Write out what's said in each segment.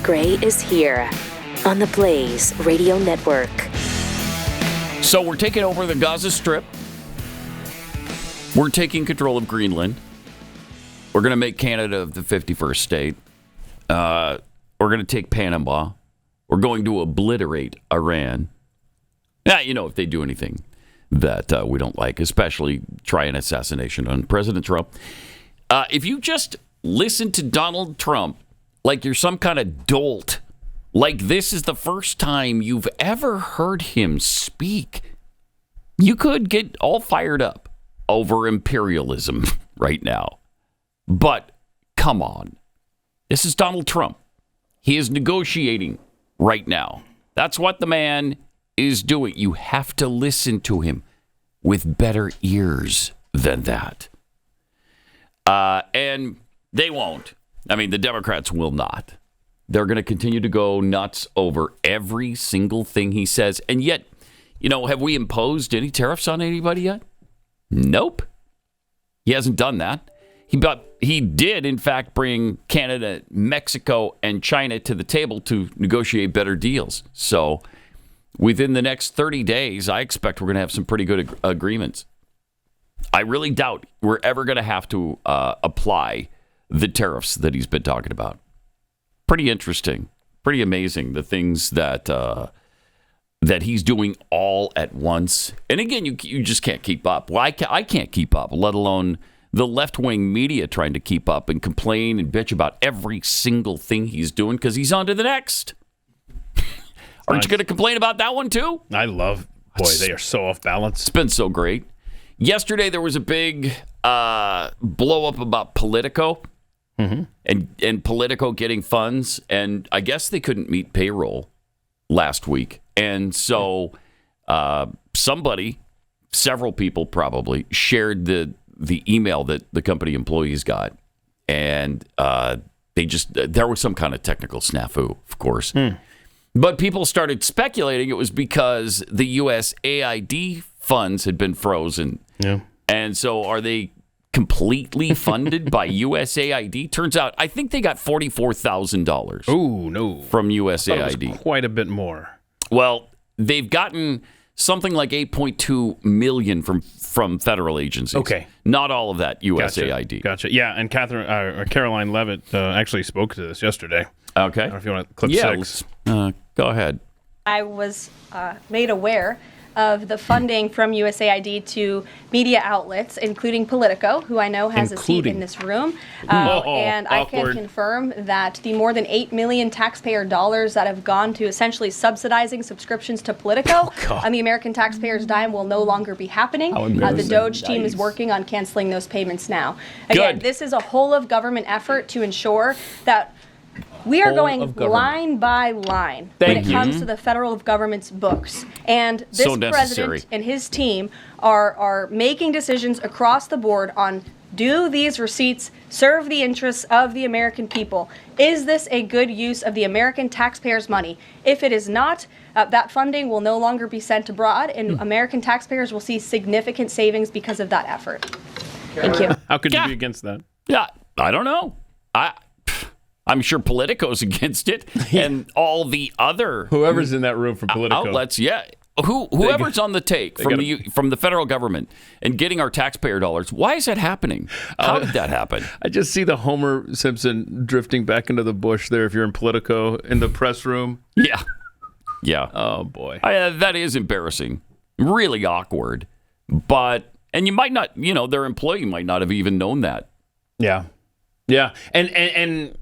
Gray is here on the Blaze Radio Network. So we're taking over the Gaza Strip. We're taking control of Greenland. We're going to make Canada the 51st state. We're going to take Panama. We're going to obliterate Iran. Now, if they do anything that we don't like, especially try an assassination on President Trump. If you just listen to Donald Trump like you're some kind of dolt, like this is the first time you've ever heard him speak, you could get all fired up over imperialism right now. But come on. This is Donald Trump. He is negotiating right now. That's what the man is doing. You have to listen to him with better ears than that. And they won't. I mean, the Democrats will not. They're going to continue to go nuts over every single thing he says. And yet, have we imposed any tariffs on anybody yet? Nope. He hasn't done that. He did, in fact, bring Canada, Mexico, and China to the table to negotiate better deals. So within the next 30 days, I expect we're going to have some pretty good agreements. I really doubt we're ever going to have to apply the tariffs that he's been talking about. Pretty interesting, pretty amazing, the things that he's doing all at once. And again, you just can't keep up. Well, I can't keep up, let alone the left-wing media trying to keep up and complain and bitch about every single thing he's doing because he's on to the next. Aren't you going to complain about that one too? They are so off balance. It's been so great. Yesterday there was a big blow up about Politico and Politico getting funds, and I guess they couldn't meet payroll last week, and so several people probably shared the email that the company employees got, and there was some kind of technical snafu, of course. But people started speculating it was because the USAID funds had been frozen. Yeah. And so are they completely funded by USAID? Turns out, I think they got $44,000. Oh, no. From USAID. That was quite a bit more. Well, they've gotten something like $8.2 million from federal agencies. Okay. Not all of that USAID. Gotcha. Yeah, and Caroline Levitt actually spoke to this yesterday. Okay. I don't know if you want to clip 6. Go ahead. I was made aware of the funding from USAID to media outlets, including Politico, who I know has a seat in this room. And I can confirm that the more than $8 million taxpayer dollars that have gone to essentially subsidizing subscriptions to Politico on the American taxpayers' dime will no longer be happening. The DOGE team is working on canceling those payments now. Again, this is a whole of government effort to ensure that we are going line by line when it comes to the federal government's books. And this president and his team are making decisions across the board on, do these receipts serve the interests of the American people? Is this a good use of the American taxpayers' money? If it is not, that funding will no longer be sent abroad, and American taxpayers will see significant savings because of that effort. Thank you. How could you be against that? Yeah, I don't know. I'm sure Politico's against it, and all the other whoever's in that room for Politico outlets. Yeah, whoever's on the take from the federal government and getting our taxpayer dollars. Why is that happening? How did that happen? I just see the Homer Simpson drifting back into the bush there. If you're in Politico in the press room, yeah. Oh boy, that is embarrassing. Really awkward. And you might not, their employee might not have even known that. Yeah. Yeah, and it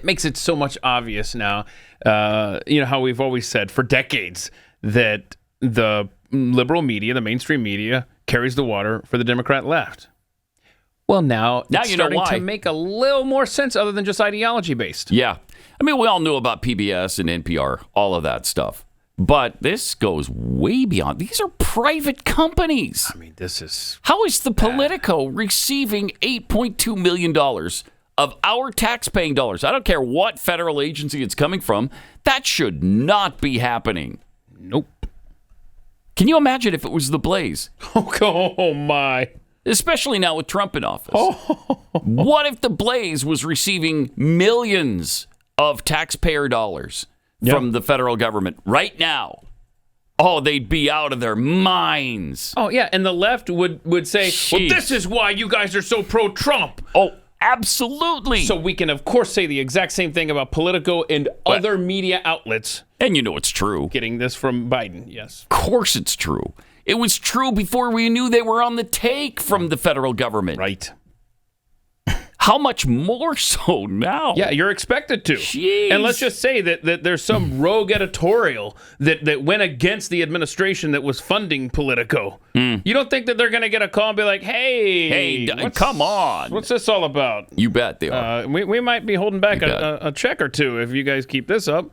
makes it so much obvious now, how we've always said for decades that the liberal media, the mainstream media, carries the water for the Democrat left. Well, now it's starting to make a little more sense other than just ideology-based. Yeah. I mean, we all knew about PBS and NPR, all of that stuff. But this goes way beyond. These are private companies. I mean, this is... How is the Politico receiving $8.2 million of our taxpaying dollars? I don't care what federal agency it's coming from. That should not be happening. Nope. Can you imagine if it was the Blaze? Oh my. Especially now with Trump in office. What if the Blaze was receiving millions of taxpayer dollars from the federal government right now, they'd be out of their minds. Oh, yeah, and the left would say, well, this is why you guys are so pro-Trump. Oh, absolutely. So we can, of course, say the exact same thing about Politico and other media outlets. And you know it's true. Getting this from Biden, yes. Of course it's true. It was true before we knew they were on the take from the federal government. Right. How much more so now? Yeah, you're expected to. Jeez. And let's just say that there's some rogue editorial that went against the administration that was funding Politico. You don't think that they're going to get a call and be like, hey, come on. What's this all about? You bet they are. We might be holding back a check or two if you guys keep this up.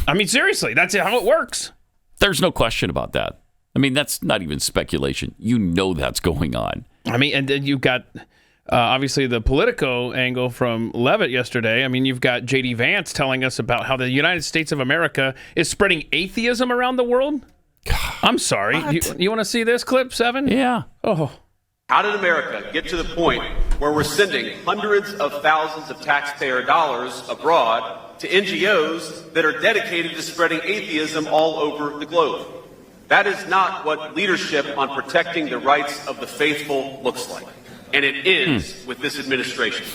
I mean, seriously, that's how it works. There's no question about that. I mean, that's not even speculation. You know that's going on. I mean, and then you've got... obviously, the Politico angle from Levitt yesterday. I mean, you've got J.D. Vance telling us about how the United States of America is spreading atheism around the world. I'm sorry. You want to see this clip, Seven? Yeah. Oh. How did America get to the point where we're sending hundreds of thousands of taxpayer dollars abroad to NGOs that are dedicated to spreading atheism all over the globe? That is not what leadership on protecting the rights of the faithful looks like. And it ends with this administration.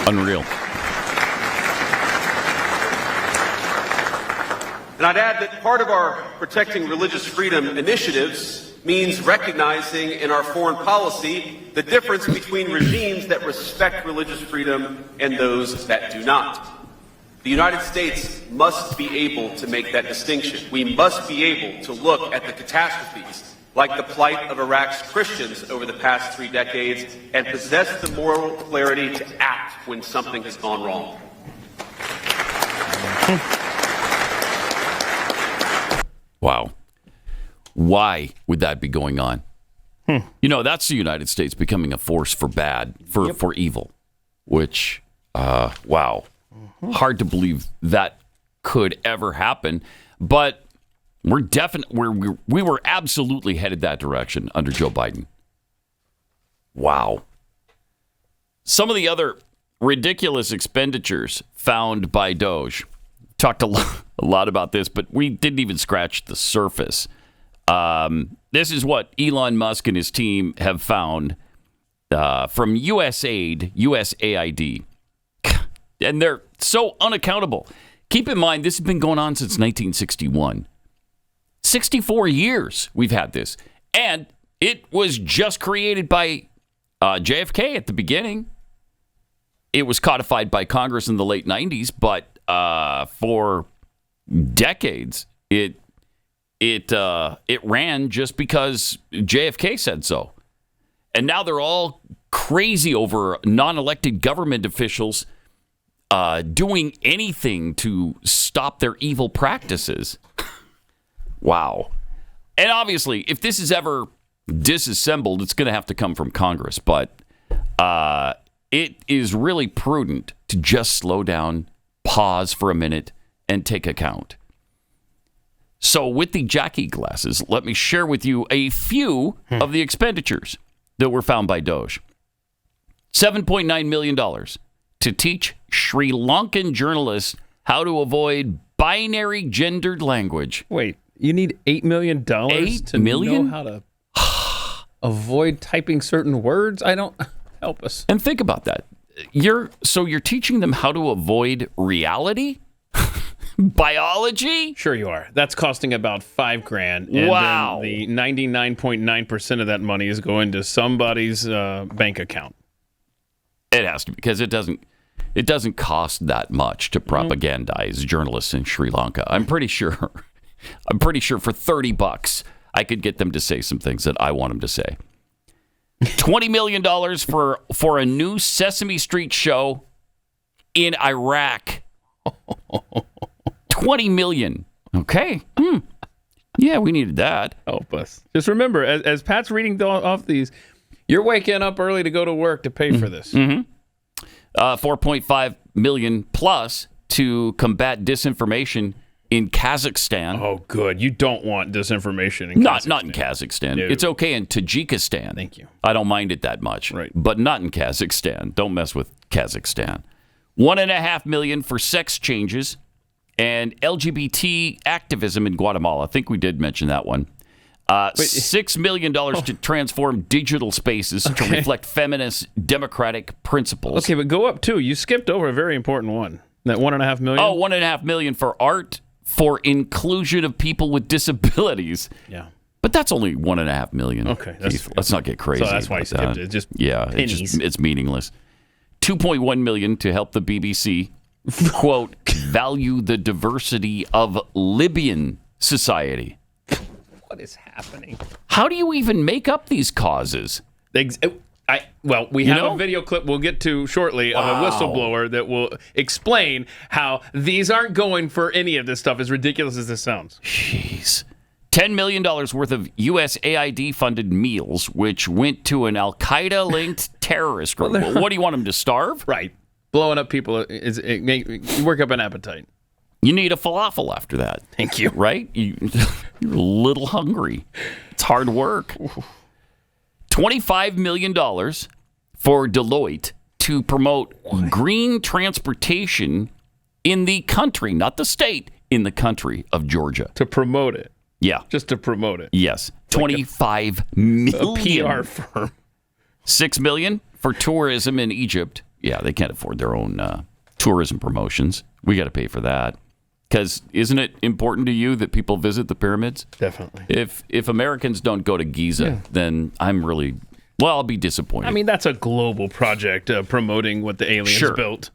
Unreal. And I'd add that part of our protecting religious freedom initiatives means recognizing in our foreign policy the difference between regimes that respect religious freedom and those that do not. The United States must be able to make that distinction. We must be able to look at the catastrophes like the plight of Iraq's Christians over the past 3 decades, and possess the moral clarity to act when something has gone wrong. Wow. Why would that be going on? You know, that's the United States becoming a force for bad, for evil, which, wow. Hard to believe that could ever happen, but we were absolutely headed that direction under Joe Biden. Wow. Some of the other ridiculous expenditures found by DOGE. Talked a lot about this, but we didn't even scratch the surface. This is what Elon Musk and his team have found from USAID. And they're so unaccountable. Keep in mind, this has been going on since 1961. 64 years we've had this. And it was just created by JFK at the beginning. It was codified by Congress in the late 90s, but for decades, it ran just because JFK said so. And now they're all crazy over non-elected government officials doing anything to stop their evil practices. Wow. And obviously, if this is ever disassembled, it's going to have to come from Congress. But it is really prudent to just slow down, pause for a minute, and take account. So with the Jackie glasses, let me share with you a few of the expenditures that were found by DOGE. $7.9 million to teach Sri Lankan journalists how to avoid binary gendered language. Wait, you need $8 million to know how to avoid typing certain words? I don't... Help us. And think about that. You're teaching them how to avoid reality? Biology? Sure you are. That's costing about $5,000. And wow. Then the 99.9% of that money is going to somebody's bank account. It has to, because it doesn't cost that much to propagandize journalists in Sri Lanka. I'm pretty sure for $30 I could get them to say some things that I want them to say. $20 million for a new Sesame Street show in Iraq. $20 million. Okay. Yeah, we needed that. Help us. Just remember, as Pat's reading off these, you're waking up early to go to work to pay for this. $4.5 million plus to combat disinformation in Kazakhstan. Oh, good. You don't want disinformation in Kazakhstan. Not in Kazakhstan. No. It's okay in Tajikistan. Thank you. I don't mind it that much. Right. But not in Kazakhstan. Don't mess with Kazakhstan. $1.5 million for sex changes and LGBT activism in Guatemala. I think we did mention that one. $6 million to transform digital spaces to reflect feminist democratic principles. Okay, but go up too. You skipped over a very important one. That $1.5 million. Oh, $1.5 million for art for inclusion of people with disabilities. Yeah. But that's only $1.5 million. Okay, let's not get crazy. So that's why I skipped it. Just pennies. It's meaningless. $2.1 million to help the BBC, quote, value the diversity of Libyan society. What is happening? How do you even make up these causes? We have a video clip we'll get to shortly of a whistleblower that will explain how these aren't going for any of this stuff, as ridiculous as this sounds. Jeez. $10 million worth of USAID-funded meals, which went to an Al-Qaeda-linked terrorist group. What do you want them to starve? Right. Blowing up people, you work up an appetite. You need a falafel after that. Thank you. Right? You're a little hungry. It's hard work. $25 million for Deloitte to promote green transportation in the country, not the state, in the country of Georgia. To promote it. Yeah. Just to promote it. Yes. $25 million. A PR firm. $6 million for tourism in Egypt. Yeah, they can't afford their own tourism promotions. We got to pay for that. Because isn't it important to you that people visit the pyramids? Definitely. If Americans don't go to Giza, then I'll be disappointed. I mean, that's a global project promoting what the aliens built.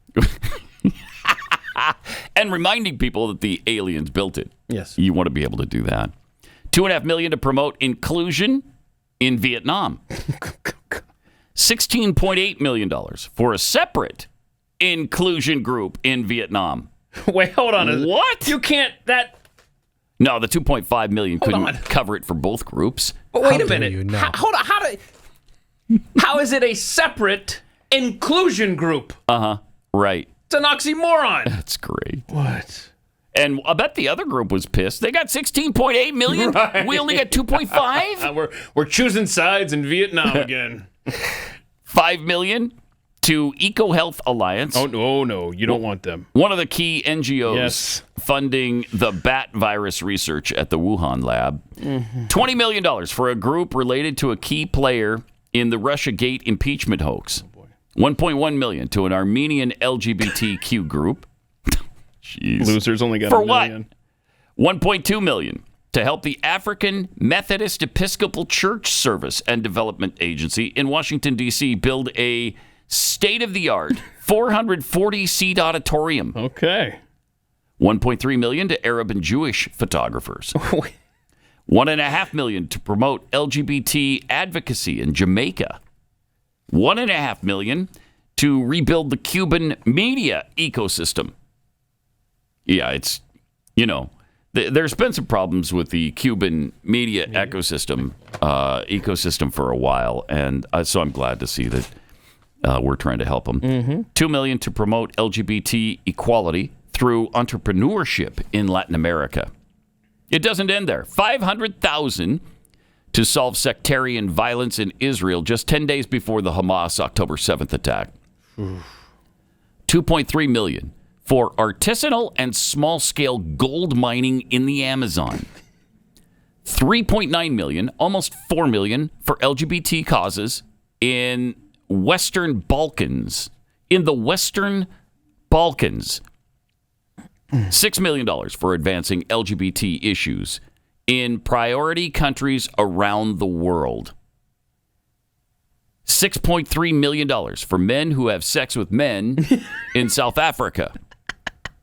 And reminding people that the aliens built it. Yes. You want to be able to do that. $2.5 million to promote inclusion in Vietnam. $16.8 million for a separate inclusion group in Vietnam. Wait, hold on. What? You can't, No, the $2.5 million couldn't cover it for both groups. But wait a minute. Hold on. How is it a separate inclusion group? Right. It's an oxymoron. That's great. What? And I bet the other group was pissed. They got $16.8 million. Right. We only got $2.5. We're choosing sides in Vietnam again. $5 million to EcoHealth Alliance. Oh no, you don't want them. One of the key NGOs funding the bat virus research at the Wuhan lab. Mm-hmm. $20 million for a group related to a key player in the Russiagate impeachment hoax. $1.1 million to an Armenian LGBTQ group. Jeez. Losers only got for $1 million. What? $1.2 million to help the African Methodist Episcopal Church Service and Development Agency in Washington, D.C. build a state-of-the-art 440-seat auditorium. Okay. $1.3 million to Arab and Jewish photographers. $1.5 million to promote LGBT advocacy in Jamaica. $1.5 million to rebuild the Cuban media ecosystem. Yeah, it's, there's been some problems with the Cuban media ecosystem for a while, and so I'm glad to see that we're trying to help them. Mm-hmm. $2 million to promote LGBT equality through entrepreneurship in Latin America. It doesn't end there. $500,000 to solve sectarian violence in Israel just 10 days before the Hamas October 7th attack. $2.3 million for artisanal and small-scale gold mining in the Amazon. $3.9 million, almost $4 million, for LGBT causes in Western Balkans. In the Western Balkans. $6 million for advancing LGBT issues in priority countries around the world. $6.3 million for men who have sex with men in South Africa.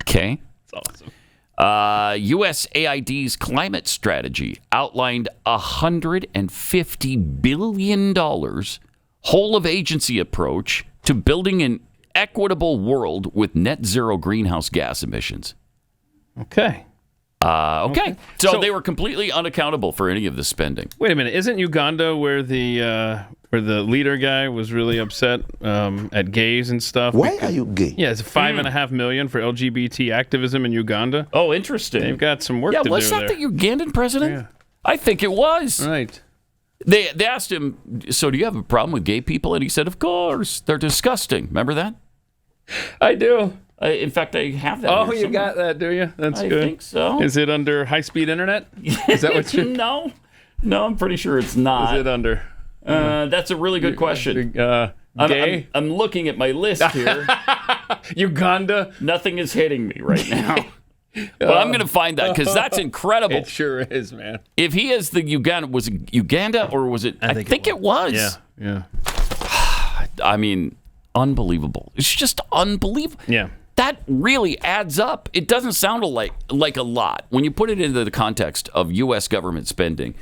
Okay. That's awesome. USAID's climate strategy outlined $150 billion whole-of-agency approach to building an equitable world with net zero greenhouse gas emissions. Okay. Okay. So they were completely unaccountable for any of the spending. Wait a minute. Isn't Uganda where the leader guy was really upset at gays and stuff? Why are you gay? Yeah, it's $5.5 million for LGBT activism in Uganda. Oh, interesting. They've got some work to do there. Was that the Ugandan president? Yeah. I think it was. Right. They asked him, so do you have a problem with gay people? And he said, of course. They're disgusting. Remember that? I do. In fact, I have that. Oh, you got that, do you? That's good. I think so. Is it under high-speed internet? Is that what you? No, I'm pretty sure it's not. Is it under? That's a really good question. Gay? I'm looking at my list here. Uganda? Nothing is hitting me right now. But I'm going to find that because that's incredible. It sure is, man. If he is the Uganda, was it Uganda or was it? I think it was. Yeah. I mean, unbelievable. It's just unbelievable. Yeah. That really adds up. It doesn't sound like a lot when you put it into the context of U.S. government spending,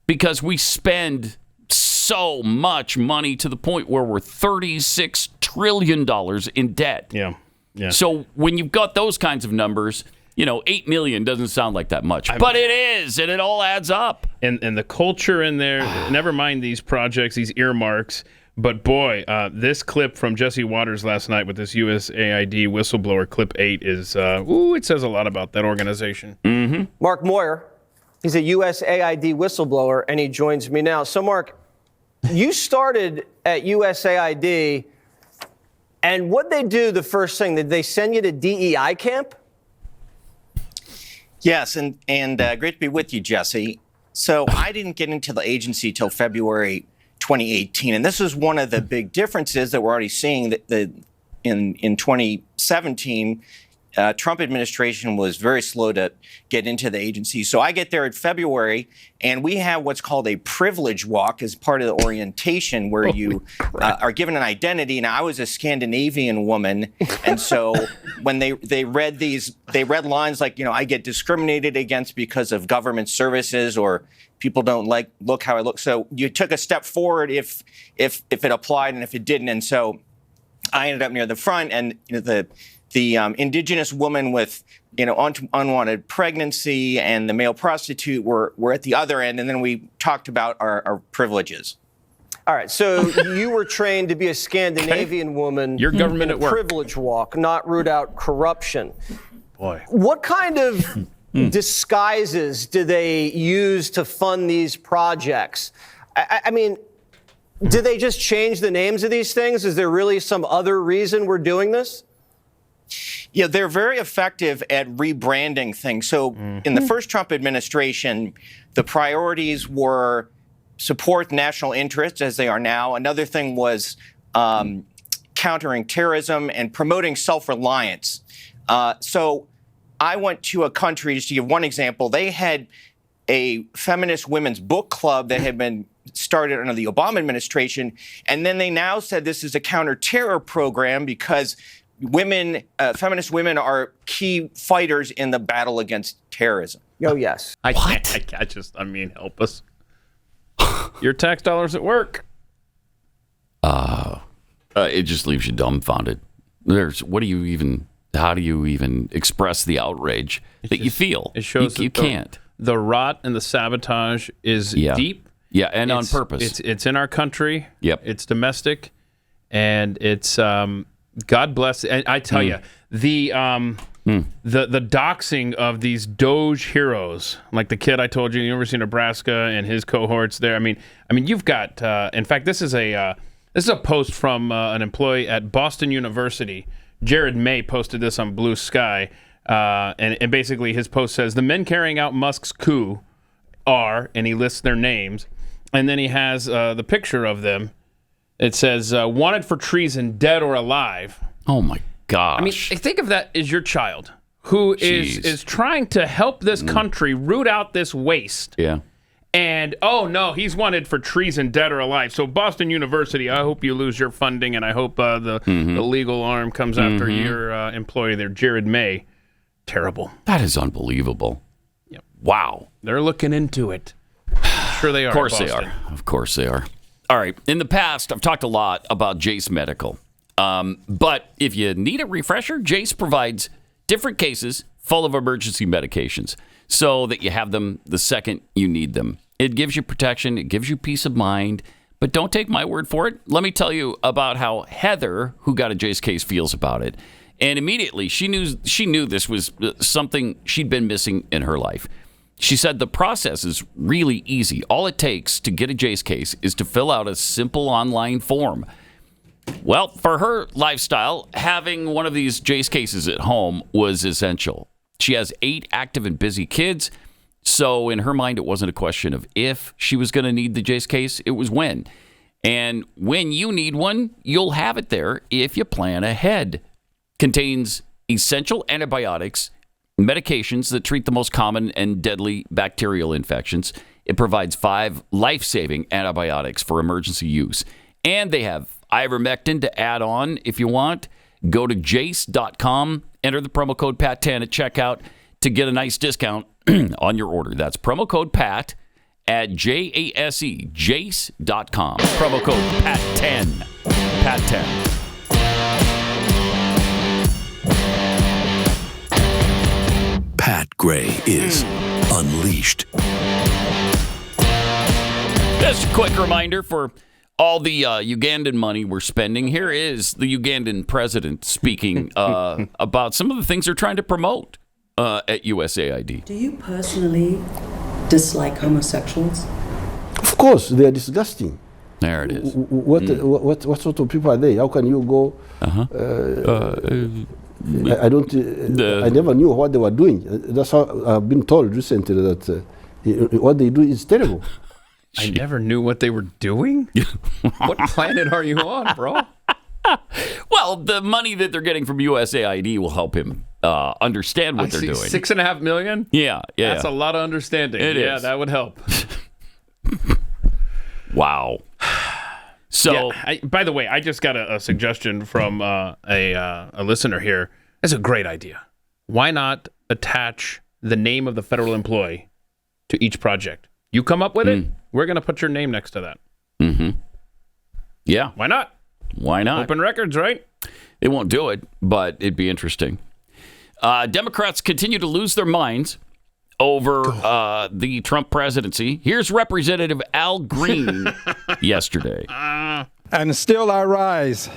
because we spend so much money to the point where we're $36 trillion in debt. Yeah. So when you've got those kinds of numbers, 8 million doesn't sound like that much, but it is, and it all adds up. And the culture in there, never mind these projects, these earmarks, but boy, this clip from Jesse Waters last night with this USAID whistleblower, clip 8, is, it says a lot about that organization. Mm-hmm. Mark Moyer, he's a USAID whistleblower, and he joins me now. So, Mark, you started at USAID, and what'd they do the first thing? Did they send you to DEI camp? Yes, and great to be with you, Jesse. So I didn't get into the agency till February 2018, and this is one of the big differences that we're already seeing that in 2017. Trump administration was very slow to get into the agency. So I get there in February, and we have what's called a privilege walk as part of the orientation, where you are given an identity. Now, I was a Scandinavian woman, and so when they read lines like, I get discriminated against because of government services, or people don't look how I look. So you took a step forward if it applied and if it didn't. And so I ended up near the front, and the indigenous woman with, unwanted pregnancy and the male prostitute were at the other end, and then we talked about our privileges. All right, so you were trained to be a Scandinavian woman. Your government in at work. Privilege walk, not root out corruption. Boy. What kind of disguises do they use to fund these projects? I mean, do they just change the names of these things? Is there really some other reason we're doing this? Yeah, they're very effective at rebranding things. So in the first Trump administration, the priorities were support national interests, as they are now. Another thing was countering terrorism and promoting self-reliance. So I went to a country, just to give one example, they had a feminist women's book club that had been started under the Obama administration, and then they now said this is a counter-terror program because feminist women are key fighters in the battle against terrorism. Oh, yes. Help us. Your tax dollars at work. It just leaves you dumbfounded. How do you even express the outrage that you feel? It shows you can't. The rot and the sabotage is deep. Yeah, and on purpose. It's in our country. Yep. It's domestic, and it's God bless. And I tell you, the doxing of these DOGE heroes, like the kid I told you, University of Nebraska and his cohorts there. I mean, you've got. In fact, this is a post from an employee at Boston University. Jared May posted this on Blue Sky, and basically his post says the men carrying out Musk's coup are, and he lists their names, and then he has the picture of them. It says, wanted for treason, dead or alive. Oh, my gosh. I mean, think of that as your child who is trying to help this country root out this waste. Yeah. And, oh, no, he's wanted for treason, dead or alive. So Boston University, I hope you lose your funding, and I hope the legal arm comes after your employee there, Jared May. Terrible. That is unbelievable. Yep. Wow. They're looking into it. Sure they are. Of course they are. Of course they are. All right. In the past, I've talked a lot about Jace Medical. But if you need a refresher, Jace provides different cases full of emergency medications so that you have them the second you need them. It gives you protection. It gives you peace of mind. But don't take my word for it. Let me tell you about how Heather, who got a Jace case, feels about it. And immediately, she knew this was something she'd been missing in her life. She said the process is really easy. All it takes to get a Jace case is to fill out a simple online form. Well, for her lifestyle, having one of these Jace cases at home was essential. She has 8 active and busy kids, so in her mind, it wasn't a question of if she was going to need the Jace case, it was when. And when you need one, you'll have it there if you plan ahead. Contains essential antibiotics, medications that treat the most common and deadly bacterial infections. It provides 5 life-saving antibiotics for emergency use. And they have ivermectin to add on if you want. Go to jace.com, enter the promo code PAT10 at checkout to get a nice discount on your order. That's promo code PAT at JASE, jace.com. Promo code PAT10. PAT10. Pat Gray is unleashed. Just a quick reminder for all the Ugandan money we're spending. Here is the Ugandan president speaking about some of the things they're trying to promote at USAID. Do you personally dislike homosexuals? Of course, they are disgusting. There it is. What sort of people are they? How can you go? I don't. I never knew what they were doing. That's how I've been told recently that what they do is terrible. I never knew what they were doing? What planet are you on, bro? Well, the money that they're getting from USAID will help him understand what they're doing. $6.5 million? Yeah. That's a lot of understanding. Yeah, that would help. Wow. So, by the way, I just got a suggestion from a listener here. That's a great idea. Why not attach the name of the federal employee to each project? You come up with it, we're going to put your name next to that. Mm-hmm. Yeah. Why not? Why not? Open records, right? They won't do it, but it'd be interesting. Democrats continue to lose their minds over the Trump presidency. Here's Representative Al Green yesterday. And still I rise,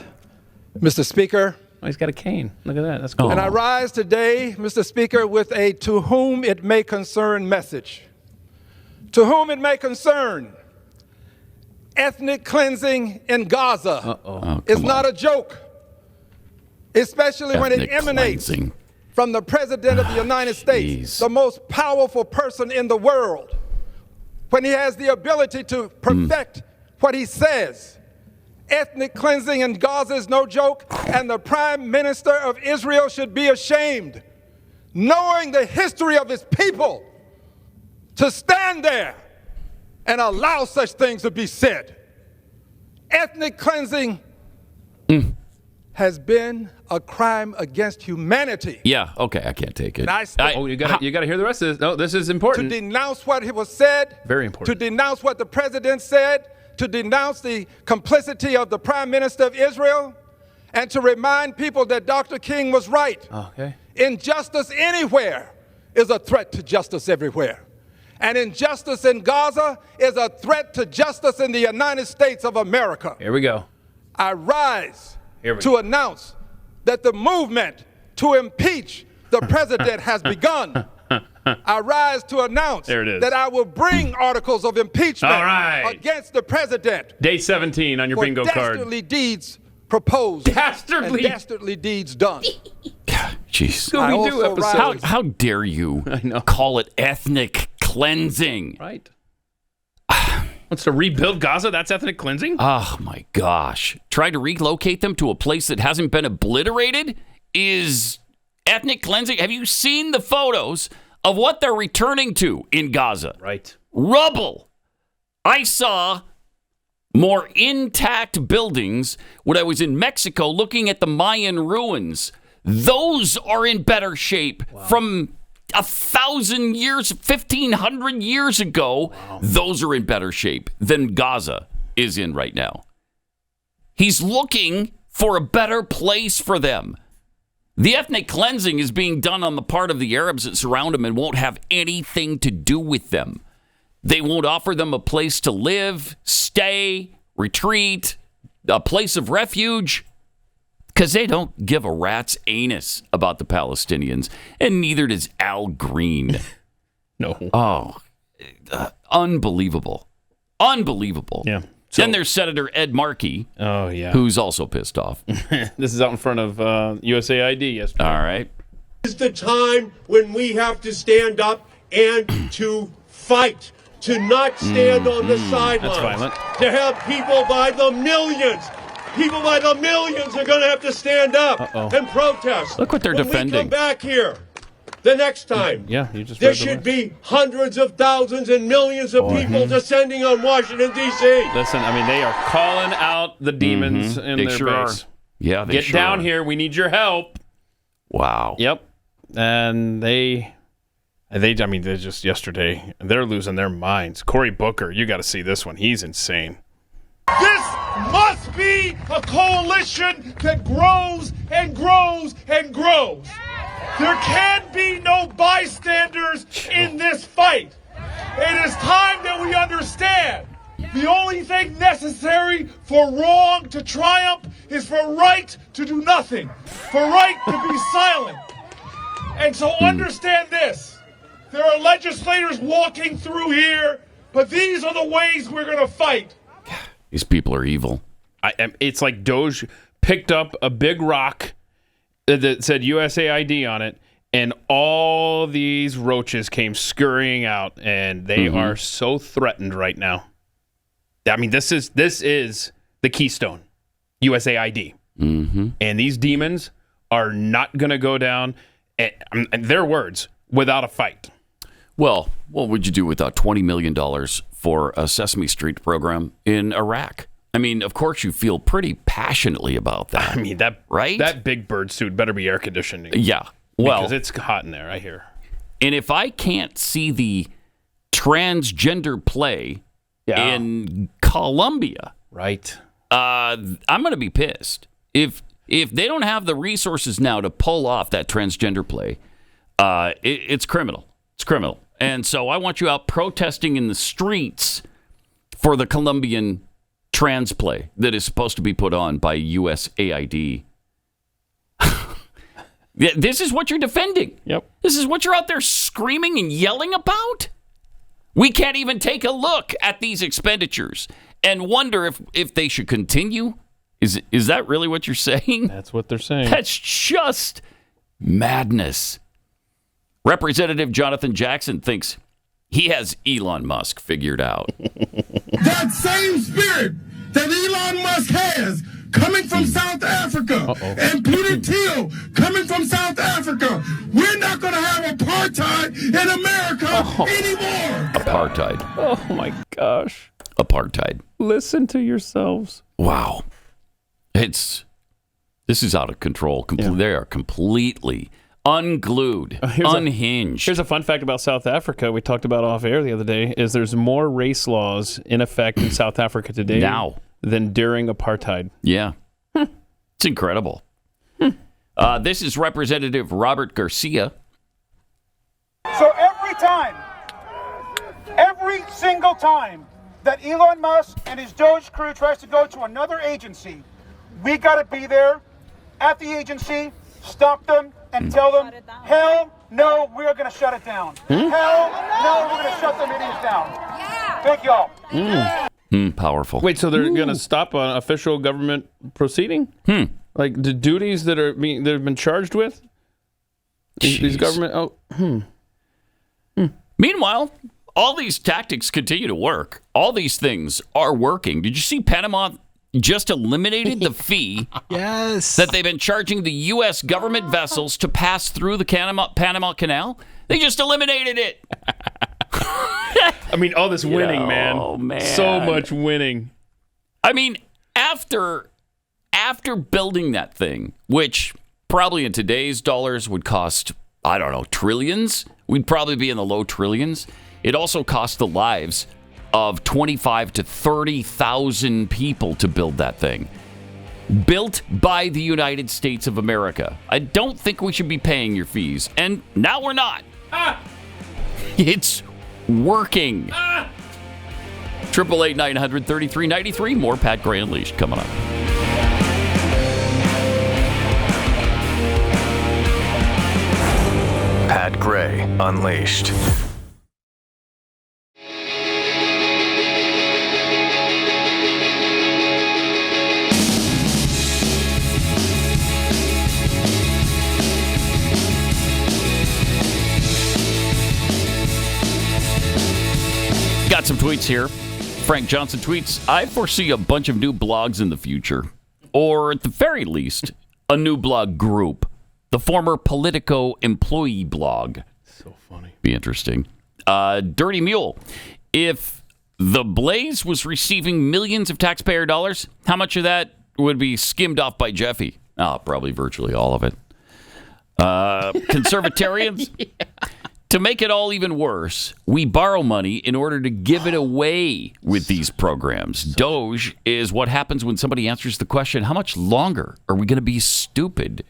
Mr. Speaker. Oh, he's got a cane. Look at that. That's cool. And I rise today, Mr. Speaker, with a to whom it may concern message. To whom it may concern, ethnic cleansing in Gaza is not a joke, especially when it emanates from the President of the United States, the most powerful person in the world, when he has the ability to perfect what he says. Ethnic cleansing in Gaza is no joke, and the Prime Minister of Israel should be ashamed, knowing the history of his people, to stand there and allow such things to be said. Ethnic cleansing has been a crime against humanity. Yeah, okay, I can't take it. You got to hear the rest of this. No, this is important. To denounce what was said. Very important. To denounce what the president said. To denounce the complicity of the Prime Minister of Israel. And to remind people that Dr. King was right. Okay. Injustice anywhere is a threat to justice everywhere. And injustice in Gaza is a threat to justice in the United States of America. Here we go. I rise to announce that the movement to impeach the president has begun. I rise to announce that I will bring articles of impeachment against the president. Day 17 on your bingo card. Dastardly deeds proposed and dastardly deeds done. Jeez. Scooby-Doo episode. How dare you call it ethnic cleansing? Right. Wants to rebuild Gaza? That's ethnic cleansing? Oh, my gosh. Try to relocate them to a place that hasn't been obliterated is ethnic cleansing? Have you seen the photos of what they're returning to in Gaza? Right. Rubble. I saw more intact buildings when I was in Mexico looking at the Mayan ruins. Those are in better shape from 1,000 years, 1,500 years ago. Wow. Those are in better shape than Gaza is in right now. He's looking for a better place for them. The ethnic cleansing is being done on the part of the Arabs that surround them and won't have anything to do with them. They won't offer them a place to live, stay, retreat, a place of refuge, because they don't give a rat's anus about the Palestinians, and neither does Al Green. No. Oh, unbelievable. Unbelievable. Yeah. Then there's Senator Ed Markey. Oh, yeah. Who's also pissed off. This is out in front of USAID yesterday. All right. This is the time when we have to stand up and to fight, to not stand on the sidelines. That's violent. To have people by the millions. People by the millions are going to have to stand up and protest. Look what they're defending. When we come back here the next time, you just there should be hundreds of thousands and millions of people descending on Washington, D.C. Listen, I mean, they are calling out the demons in They their sure base. are. Yeah, they Get sure down are. here. We need your help. Wow. Yep. And they're just yesterday, they're losing their minds. Cory Booker, you got to see this one. He's insane. This must be a coalition that grows and grows and grows. There can be no bystanders in this fight. It is time that we understand the only thing necessary for wrong to triumph is for right to do nothing, for right to be silent. And so understand this. There are legislators walking through here, but these are the ways we're going to fight. These people are evil. It's like DOGE picked up a big rock that said USAID on it, and all these roaches came scurrying out, and they are so threatened right now. I mean, this is the keystone, USAID. And these demons are not going to go down, in their words, without a fight. Well, what would you do without $20 million for a Sesame Street program in Iraq? I mean, of course, you feel pretty passionately about that. I mean, that big bird suit better be air conditioning. Yeah. Well, because it's hot in there, I hear. And if I can't see the transgender play in Colombia, right, I'm going to be pissed. If they don't have the resources now to pull off that transgender play, it's criminal. It's criminal. And so I want you out protesting in the streets for the Colombian trans play that is supposed to be put on by USAID. This is what you're defending. Yep. This is what you're out there screaming and yelling about. We can't even take a look at these expenditures and wonder if they should continue. Is that really what you're saying? That's what they're saying. That's just madness. Representative Jonathan Jackson thinks he has Elon Musk figured out. That same spirit that Elon Musk has coming from South Africa and Peter Thiel coming from South Africa, we're not going to have apartheid in America anymore. Apartheid. Oh, my gosh. Apartheid. Listen to yourselves. Wow. This is out of control. They are completely unglued, unhinged. Here's a fun fact about South Africa we talked about off air the other day, is there's more race laws in effect in South Africa today now than during apartheid. Yeah. It's incredible. This is Representative Robert Garcia. So every single time that Elon Musk and his DOGE crew tries to go to another agency, we got to be there at the agency, stop them, and tell them, hell no, we're going to shut it down. Hell no, we're going to shut them idiots down. Thank y'all. Powerful. Wait, so they're going to stop an official government proceeding? Like the duties that they've been charged with? These government... Meanwhile, all these tactics continue to work. All these things are working. Did you see Panama just eliminated the fee that they've been charging the U.S. government vessels to pass through the Panama Canal? They just eliminated it. I mean, all this winning, man. Oh, man. So much winning. I mean, after building that thing, which probably in today's dollars would cost, I don't know, trillions. We'd probably be in the low trillions. It also cost the lives of 25 to 30,000 people to build that thing. Built by the United States of America. I don't think we should be paying your fees. And now we're not. It's working. 888-900-3393. More Pat Gray Unleashed coming up. Pat Gray Unleashed. Got some tweets here. Frank Johnson tweets, I foresee a bunch of new blogs in the future, or at the very least, a new blog group, the former Politico employee blog. So funny. Be interesting. Dirty Mule, if the Blaze was receiving millions of taxpayer dollars, how much of that would be skimmed off by Jeffy? Oh, probably virtually all of it. Conservatarians, to make it all even worse, we borrow money in order to give it away with these programs. DOGE is what happens when somebody answers the question, how much longer are we going to be stupid?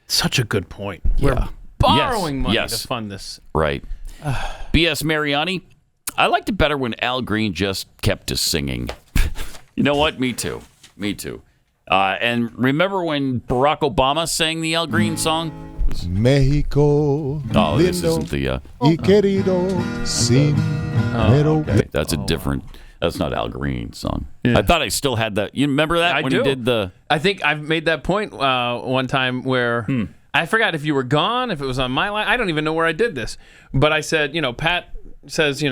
Such a good point. Yeah. We're borrowing money to fund this. Right. B.S. Mariani, I liked it better when Al Green just kept to singing. You know what? Me too. And remember when Barack Obama sang the Al Green song? Mexico. Oh, this isn't the. Y querido sin. Okay. That's a different. That's not Al Green's song. Yeah. I thought I still had that. You remember that when he did the? I think I've made that point one time where I forgot if you were gone, if it was on my line. I don't even know where I did this, but I said, Pat says, you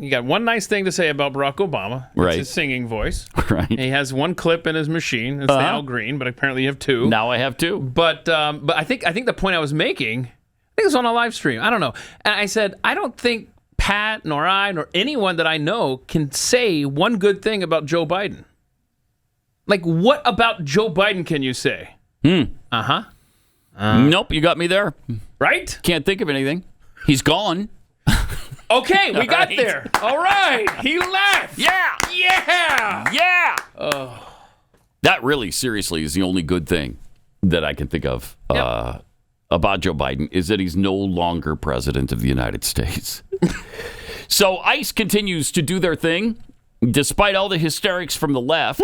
got one nice thing to say about Barack Obama. It's right. his singing voice. Right. He has one clip in his machine. It's the Al Green, but apparently you have two. Now I have two. But I think the point I was making, I think it was on a live stream. I don't know. And I said, I don't think Pat nor I nor anyone that I know can say one good thing about Joe Biden. Like, what about Joe Biden can you say? Uh-huh. Nope, you got me there. Right? Can't think of anything. He's gone. Okay, we got there. All right. He left. Yeah. Yeah. Yeah. That really, seriously, is the only good thing that I can think of about Joe Biden is that he's no longer president of the United States. So ICE continues to do their thing, despite all the hysterics from the left.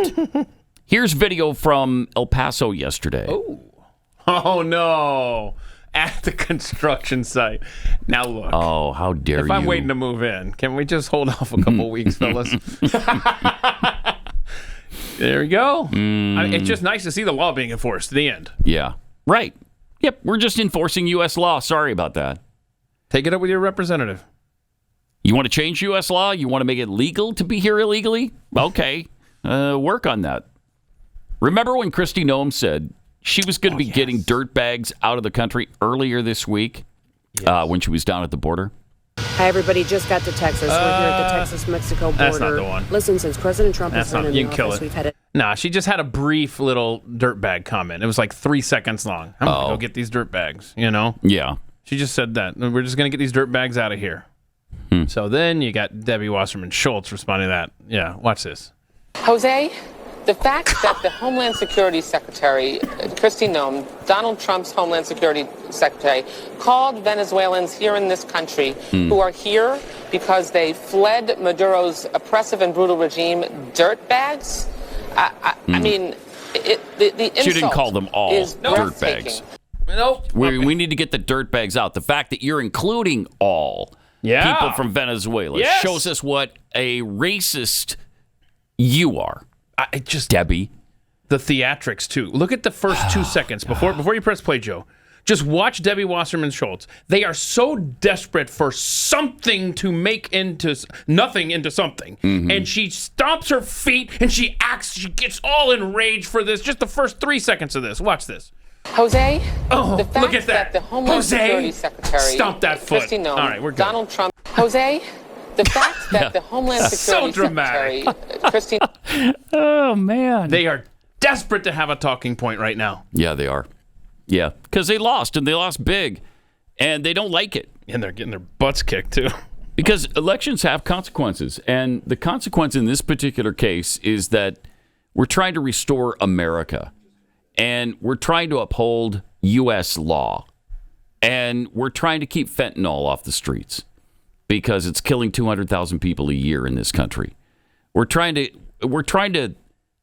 Here's video from El Paso yesterday. Oh, no. At the construction site. Now look. Oh, how dare you. If I'm waiting to move in, can we just hold off a couple weeks, fellas? There we go. It's just nice to see the law being enforced. The end. Yeah. Right. Yep. We're just enforcing U.S. law. Sorry about that. Take it up with your representative. You want to change U.S. law? You want to make it legal to be here illegally? Okay. Work on that. Remember when Kristi Noem said she was going to be getting dirt bags out of the country earlier this week when she was down at the border? Hi, everybody. Just got to Texas. We're here at the Texas-Mexico border. That's not the one. Listen, since President Trump has been in the office, we've had it. Nah, she just had a brief little dirtbag comment. It was like 3 seconds long. I'm going to go get these dirt bags, Yeah. She just said that. We're just going to get these dirt bags out of here. So then you got Debbie Wasserman Schultz responding to that. Yeah, watch this. Jose, the fact that the Homeland Security Secretary, Kristi Noem, Donald Trump's Homeland Security Secretary, called Venezuelans here in this country who are here because they fled Maduro's oppressive and brutal regime dirtbags. I mean, the insult she didn't call them all dirtbags. Nope. We need to get the dirtbags out. The fact that you're including all people from Venezuela shows us what a racist you are. I just Debbie. The theatrics too. Look at the first 2 seconds before you press play, Joe. Just watch Debbie Wasserman Schultz. They are so desperate for something to make into nothing into something, and she stomps her feet and she gets all enraged for this. Just the first 3 seconds of this. Watch this. Jose, the fact look at that. The Homeland Security Secretary, stomp that foot. Kristi Noem, All right, we're good. Donald Trump. Jose, the fact that the Homeland Security Secretary, Kristi. Oh man, they are desperate to have a talking point right now. Yeah, they are. Yeah, because they lost, and they lost big, and they don't like it. And they're getting their butts kicked too. Because elections have consequences, and the consequence in this particular case is that we're trying to restore America. And we're trying to uphold U.S. law. And we're trying to keep fentanyl off the streets because it's killing 200,000 people a year in this country. We're trying to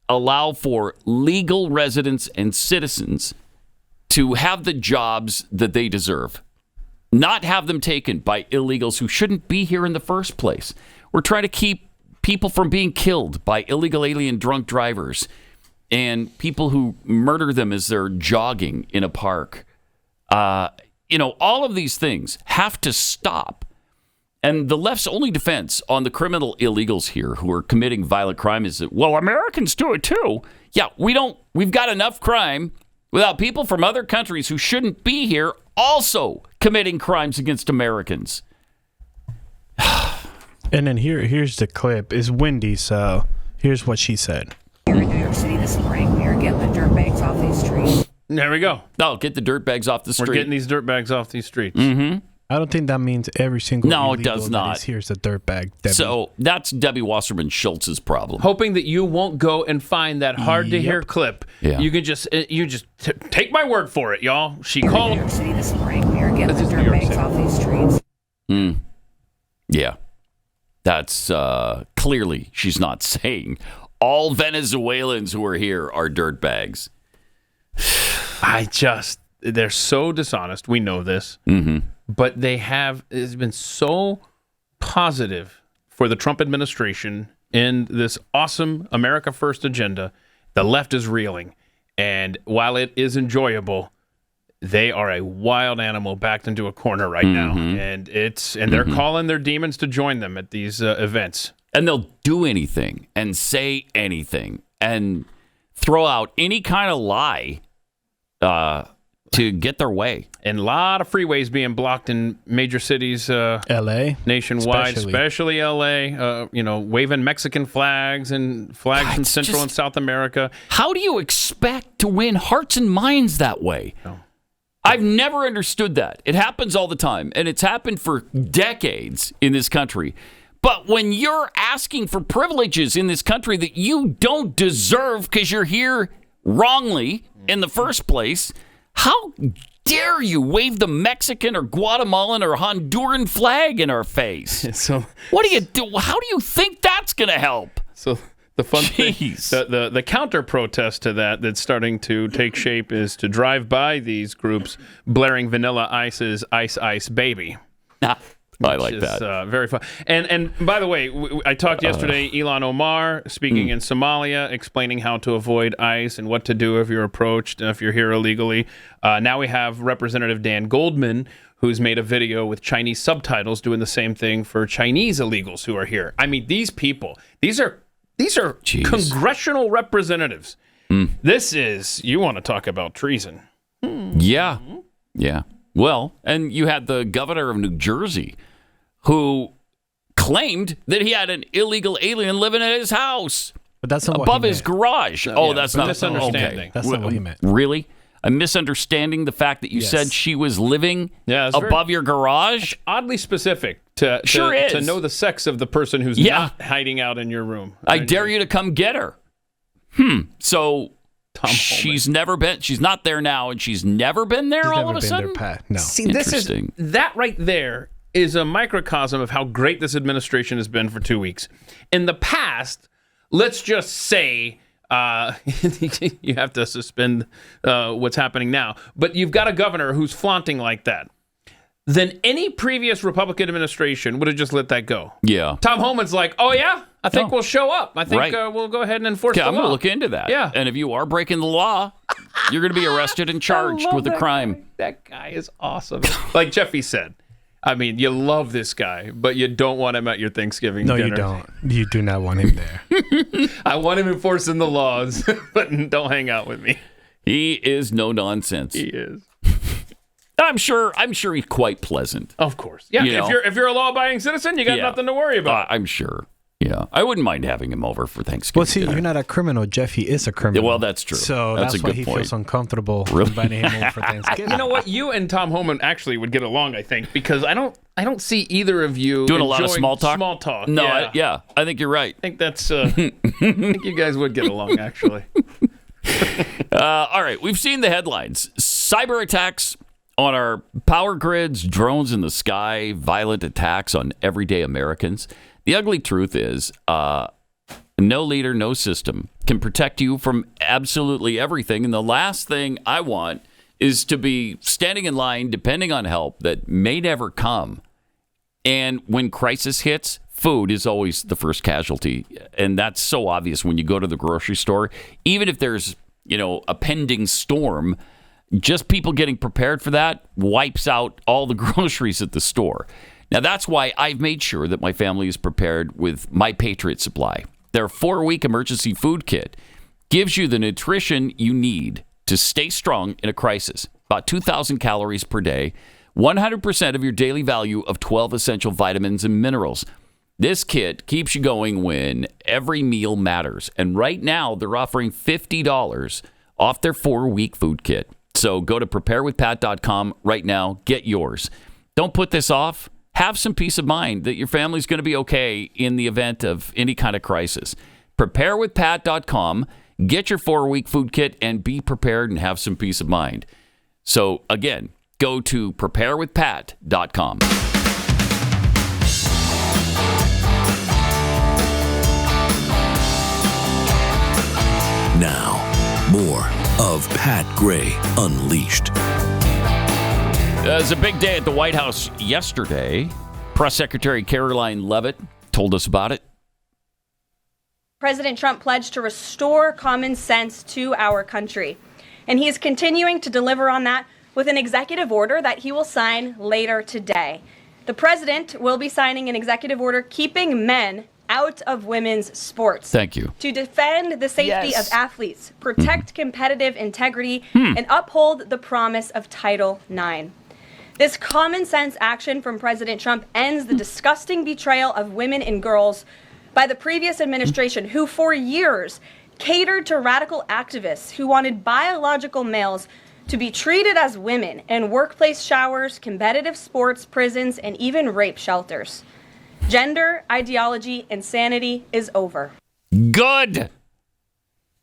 allow for legal residents and citizens to have the jobs that they deserve, not have them taken by illegals who shouldn't be here in the first place. We're trying to keep people from being killed by illegal alien drunk drivers and people who murder them as they're jogging in a park. All of these things have to stop. And the left's only defense on the criminal illegals here who are committing violent crime is that, well, Americans do it too. Yeah, we've got enough crime without people from other countries who shouldn't be here also committing crimes against Americans. And then here's the clip. It's Wendy, so here's what she said. Here in New York City this spring, we are getting the dirt bags off these streets. There we go. Oh, get the dirt bags off the street. We're getting these dirt bags off these streets. Mm-hmm. I don't think that means every single No, it does not. Here's a dirt bag. Debbie. So that's Debbie Wasserman Schultz's problem. Hoping that you won't go and find that hard-to-hear clip. Yeah. You can just take my word for it, y'all. She called. In New York City this spring, we are getting the dirt bags off these streets. Yeah. That's clearly she's not saying all Venezuelans who are here are dirtbags. They're so dishonest. We know this. Mm-hmm. But it's been so positive for the Trump administration in this awesome America First agenda. The left is reeling. And while it is enjoyable, they are a wild animal backed into a corner right now. And they're calling their demons to join them at these events. And they'll do anything and say anything and throw out any kind of lie to get their way. And a lot of freeways being blocked in major cities, L.A., nationwide, especially L.A., waving Mexican flags and flags from Central and South America. How do you expect to win hearts and minds that way? No. I've never understood that. It happens all the time, and it's happened for decades in this country. But when you're asking for privileges in this country that you don't deserve because you're here wrongly in the first place, how dare you wave the Mexican or Guatemalan or Honduran flag in our face? So what do you do? How do you think that's going to help? So the fun thing, the counter protest to that's starting to take shape is to drive by these groups blaring Vanilla Ice's Ice Ice Baby. I like that. Very fun. And by the way, I talked yesterday, Ilhan Omar speaking in Somalia, explaining how to avoid ICE and what to do if you're approached, if you're here illegally. Now we have Representative Dan Goldman, who's made a video with Chinese subtitles doing the same thing for Chinese illegals who are here. I mean, these people, these are congressional representatives. This is, you want to talk about treason. Yeah. Well, and you had the governor of New Jersey who claimed that he had an illegal alien living in his house. But that's not above his garage. That's not misunderstanding. Okay. That's not what he meant. Really? I'm misunderstanding the fact that you said she was living above your garage? It's oddly specific to know the sex of the person who's not hiding out in your room. I dare you to come get her. So she's not there now, and she's never been there all of a sudden? No. See, that right there is a microcosm of how great this administration has been for 2 weeks. In the past, let's just say you have to suspend what's happening now, but you've got a governor who's flaunting like that. Then any previous Republican administration would have just let that go. Yeah. Tom Homan's like, oh, yeah? I think we'll show up. I think we'll go ahead and enforce the law. I'm going to look into that. Yeah. And if you are breaking the law, you're going to be arrested and charged with a crime. That guy is awesome. Like Jeffy said, I mean, you love this guy, but you don't want him at your Thanksgiving dinner. No, you don't. You do not want him there. I want him enforcing the laws, but don't hang out with me. He is no nonsense. He is. I'm sure he's quite pleasant. Of course. Yeah, if you're a law-abiding citizen, you got nothing to worry about. I'm sure. Yeah, I wouldn't mind having him over for Thanksgiving. Well, see, you're not a criminal. Jeffy is a criminal. Yeah, well, that's true. So that's why he feels uncomfortable inviting him over for Thanksgiving. You know what? You and Tom Homan actually would get along, I think, because I don't see either of you doing a lot of small talk. Small talk. No, I think you're right. I think that's. I think you guys would get along, actually. All right, we've seen the headlines: cyber attacks on our power grids, drones in the sky, violent attacks on everyday Americans. The ugly truth is, no leader, no system can protect you from absolutely everything. And the last thing I want is to be standing in line, depending on help that may never come. And when crisis hits, food is always the first casualty. And that's so obvious when you go to the grocery store. Even if there's, a pending storm, just people getting prepared for that wipes out all the groceries at the store. Now, that's why I've made sure that my family is prepared with My Patriot Supply. Their 4-week emergency food kit gives you the nutrition you need to stay strong in a crisis. About 2,000 calories per day, 100% of your daily value of 12 essential vitamins and minerals. This kit keeps you going when every meal matters. And right now, they're offering $50 off their 4-week food kit. So go to preparewithpat.com right now. Get yours. Don't put this off. Have some peace of mind that your family's going to be okay in the event of any kind of crisis. Preparewithpat.com. Get your 4-week food kit and be prepared and have some peace of mind. So, again, go to preparewithpat.com. Now, more of Pat Gray Unleashed. It was a big day at the White House yesterday. Press Secretary Caroline Leavitt told us about it. President Trump pledged to restore common sense to our country. And he is continuing to deliver on that with an executive order that he will sign later today. The president will be signing an executive order keeping men out of women's sports. Thank you. To defend the safety of athletes, protect competitive integrity, and uphold the promise of Title IX. This common sense action from President Trump ends the disgusting betrayal of women and girls by the previous administration, who for years catered to radical activists who wanted biological males to be treated as women in workplace showers, competitive sports, prisons, and even rape shelters. Gender ideology insanity is over. Good.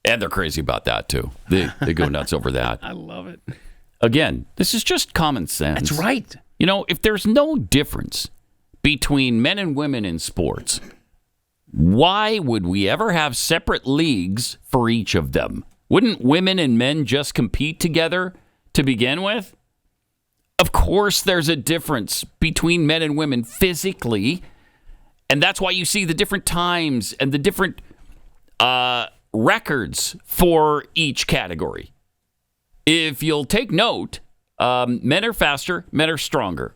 And they're crazy about that, too. They go nuts over that. I love it. Again, this is just common sense. That's right. You know, if there's no difference between men and women in sports, why would we ever have separate leagues for each of them? Wouldn't women and men just compete together to begin with? Of course, there's a difference between men and women physically, and that's why you see the different times and the different records for each category. If you'll take note, men are faster, men are stronger.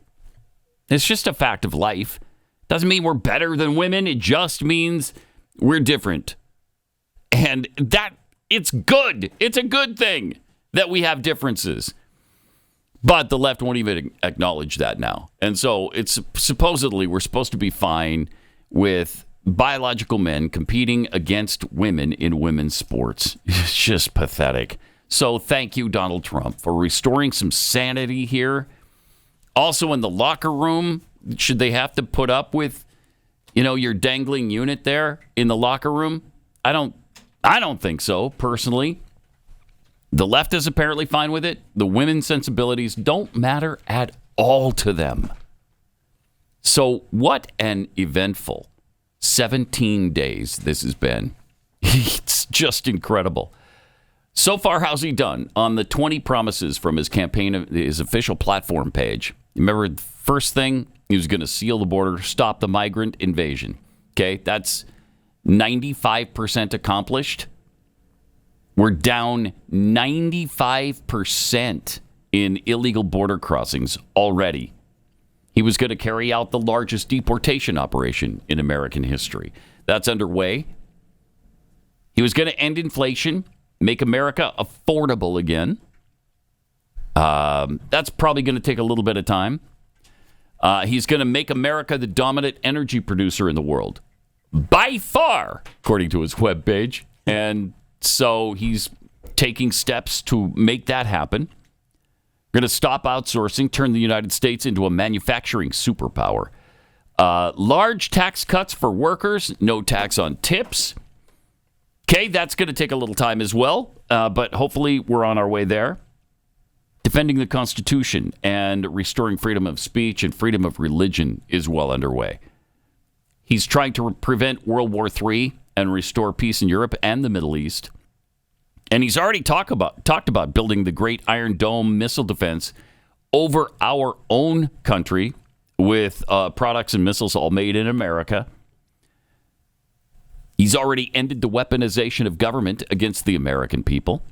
It's just a fact of life. Doesn't mean we're better than women. It just means we're different. And that, it's good. It's a good thing that we have differences. But the left won't even acknowledge that now. And so it's supposedly we're supposed to be fine with biological men competing against women in women's sports. It's just pathetic. So thank you, Donald Trump, for restoring some sanity here. Also in the locker room, should they have to put up with, your dangling unit there in the locker room? I don't think so, personally. The left is apparently fine with it. The women's sensibilities don't matter at all to them. So what an eventful 17 days this has been. It's just incredible. So far, how's he done on the 20 promises from his campaign, his official platform page? Remember, the first thing, he was going to seal the border, stop the migrant invasion. Okay, that's 95% accomplished. We're down 95% in illegal border crossings already. He was going to carry out the largest deportation operation in American history. That's underway. He was going to end inflation, make America affordable again. That's probably going to take a little bit of time. He's going to make America the dominant energy producer in the world. By far, according to his webpage. And so he's taking steps to make that happen. We're going to stop outsourcing, turn the United States into a manufacturing superpower. Large tax cuts for workers, no tax on tips. Okay, that's going to take a little time as well, but hopefully we're on our way there. Defending the Constitution and restoring freedom of speech and freedom of religion is well underway. He's trying to prevent World War III and restore peace in Europe and the Middle East. And he's already talked about building the Great Iron Dome missile defense over our own country with products and missiles all made in America. He's already ended the weaponization of government against the American people.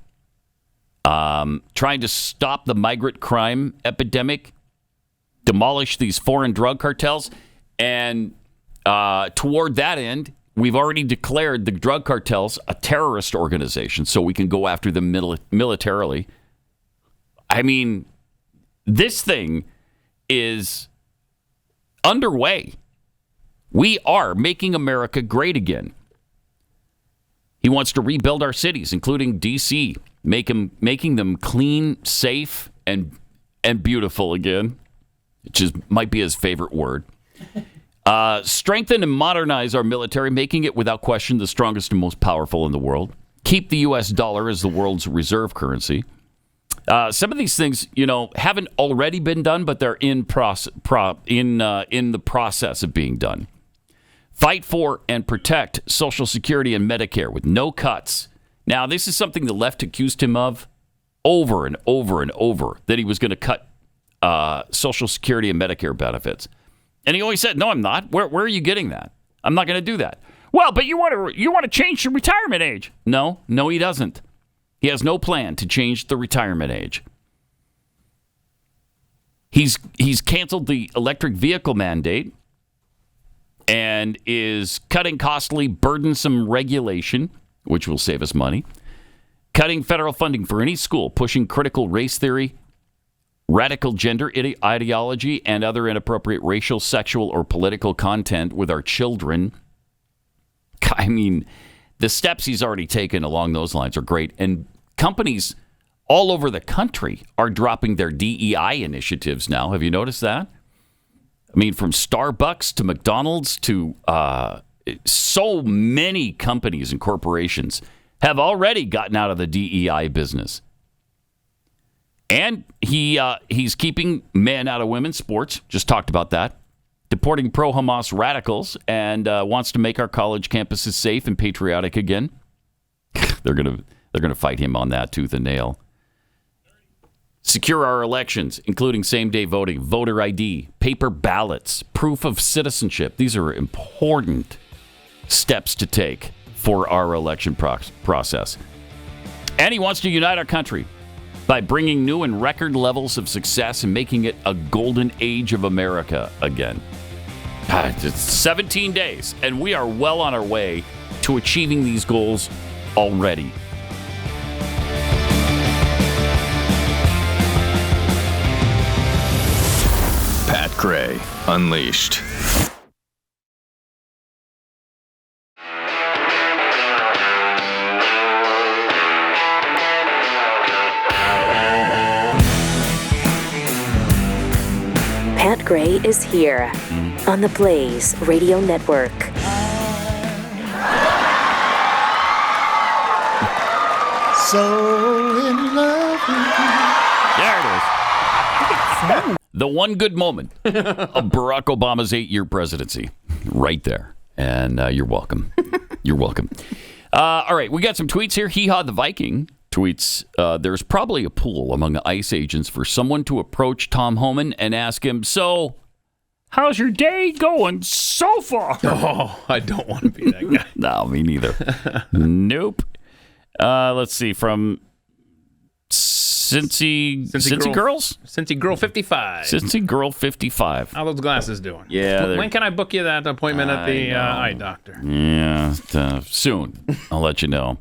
Trying to stop the migrant crime epidemic. demolish these foreign drug cartels. And toward that end, we've already declared the drug cartels a terrorist organization so we can go after them militarily. I mean, this thing is underway. We are making America great again. He wants to rebuild our cities, including D.C., making them clean, safe, and beautiful again, which might be his favorite word. Strengthen and modernize our military, making it without question the strongest and most powerful in the world. Keep the U.S. dollar as the world's reserve currency. Some of these things, haven't already been done, but they're in the process of being done. Fight for and protect Social Security and Medicare with no cuts. Now, this is something the left accused him of over and over and over, that he was going to cut Social Security and Medicare benefits. And he always said, no, I'm not. Where are you getting that? I'm not going to do that. Well, but you want to change the retirement age. No, he doesn't. He has no plan to change the retirement age. He's canceled the electric vehicle mandate and is cutting costly, burdensome regulation, which will save us money, cutting federal funding for any school, pushing critical race theory, radical gender ideology, and other inappropriate racial, sexual, or political content with our children. I mean, the steps he's already taken along those lines are great. And companies all over the country are dropping their DEI initiatives now. Have you noticed that? I mean, from Starbucks to McDonald's to so many companies and corporations have already gotten out of the DEI business. And he's keeping men out of women's sports. Just talked about that. Deporting pro-Hamas radicals and wants to make our college campuses safe and patriotic again. They're gonna fight him on that tooth and nail. Secure our elections, including same-day voting, voter ID, paper ballots, proof of citizenship. These are important steps to take for our election process. And he wants to unite our country by bringing new and record levels of success and making it a golden age of America again. It's 17 days, and we are well on our way to achieving these goals already. Pat Gray Unleashed. Pat Gray is here on the Blaze Radio Network. So in love with you. There it is. The one good moment of Barack Obama's 8-year presidency. Right there. And you're welcome. You're welcome. All right, we got some tweets here. Hee Haw the Viking tweets, there's probably a pool among ICE agents for someone to approach Tom Homan and ask him, so, how's your day going so far? Oh, I don't want to be that guy. No, me neither. Nope. Let's see, from Cincy Girls? Cincy Girl 55. Cincy Girl 55. How are those glasses doing? Yeah. When can I book you that appointment at the eye doctor? Yeah, soon. I'll let you know.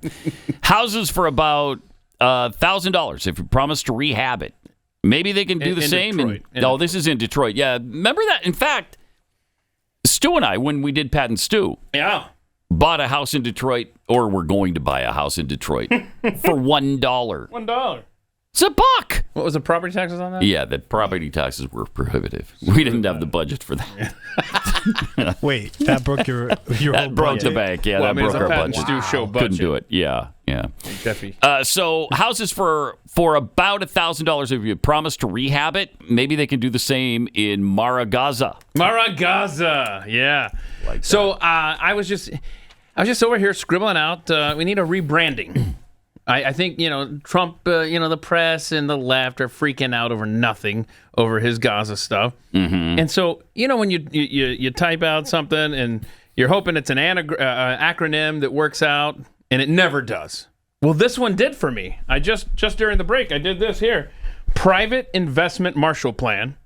Houses for about $1,000 if you promise to rehab it. Maybe they can do the same. This is in Detroit. Yeah, remember that? In fact, Stu and I, when we did Pat and Stu, bought a house in Detroit, or we're going to buy a house in Detroit for $1. $1. It's $1. What was the property taxes on that? Yeah, the property taxes were prohibitive. We didn't have the budget for that. Wait, that broke your that whole broke budget. the bank. Yeah, that broke our budget. Show budget. Couldn't do it. Yeah. Jeffy. So houses for about $1,000 if you promise to rehab it. Maybe they can do the same in Gaza. Gaza, yeah. Like so I was just over here scribbling out. We need a rebranding. I think, Trump, the press and the left are freaking out over nothing, over his Gaza stuff. Mm-hmm. And so, when you type out something and you're hoping it's an acronym that works out, and it never does. Well, this one did for me. I just during the break, I did this here. Private Investment Marshall Plan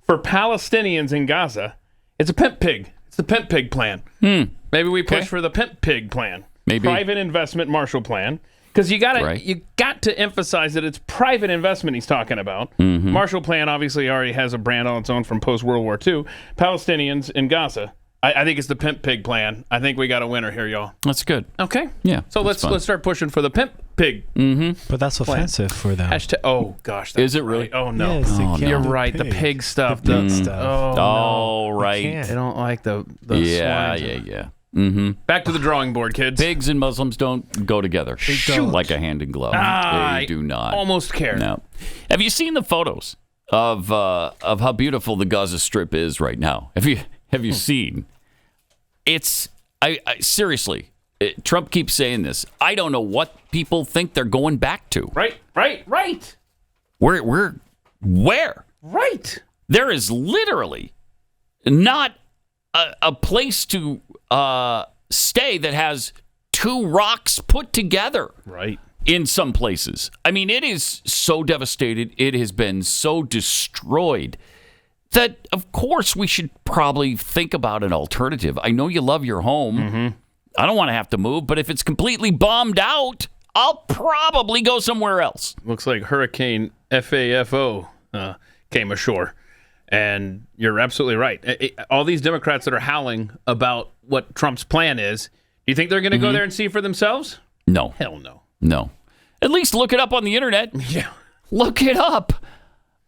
for Palestinians in Gaza. It's a pimp pig. It's the pimp pig plan. Maybe we push for the pimp pig plan. Maybe. Private investment Marshall Plan. Because you got to emphasize that it's private investment he's talking about. Marshall Plan obviously already has a brand on its own from post-World War II. Palestinians in Gaza. I think it's the pimp pig plan. I think we got a winner here, y'all. That's good. Okay. Yeah. So let's start pushing for the pimp pig. But that's offensive for them. Oh gosh. Is it really? Oh no. Yes, You're right. The pig stuff. The pig stuff. Oh, no. Right. They don't like the Yeah. Back to the drawing board, kids. Pigs and Muslims don't go together. Shoot. Like a hand in glove. I They do not. almost care. No. Have you seen the photos of how beautiful the Gaza Strip is right now? Have you seen? It's I seriously. Trump keeps saying this. I don't know what people think they're going back to. Right. Where? Right. There is literally not a place to stay that has two rocks put together. Right. In some places. I mean, it is so devastated. It has been so destroyed that, of course, we should probably think about an alternative. I know you love your home. I don't want to have to move, but if it's completely bombed out, I'll probably go somewhere else. Looks like Hurricane FAFO came ashore. And you're absolutely right. All these Democrats that are howling about what Trump's plan is, do you think they're going to go there and see for themselves? No. Hell no. No. At least look it up on the internet. Yeah. Look it up.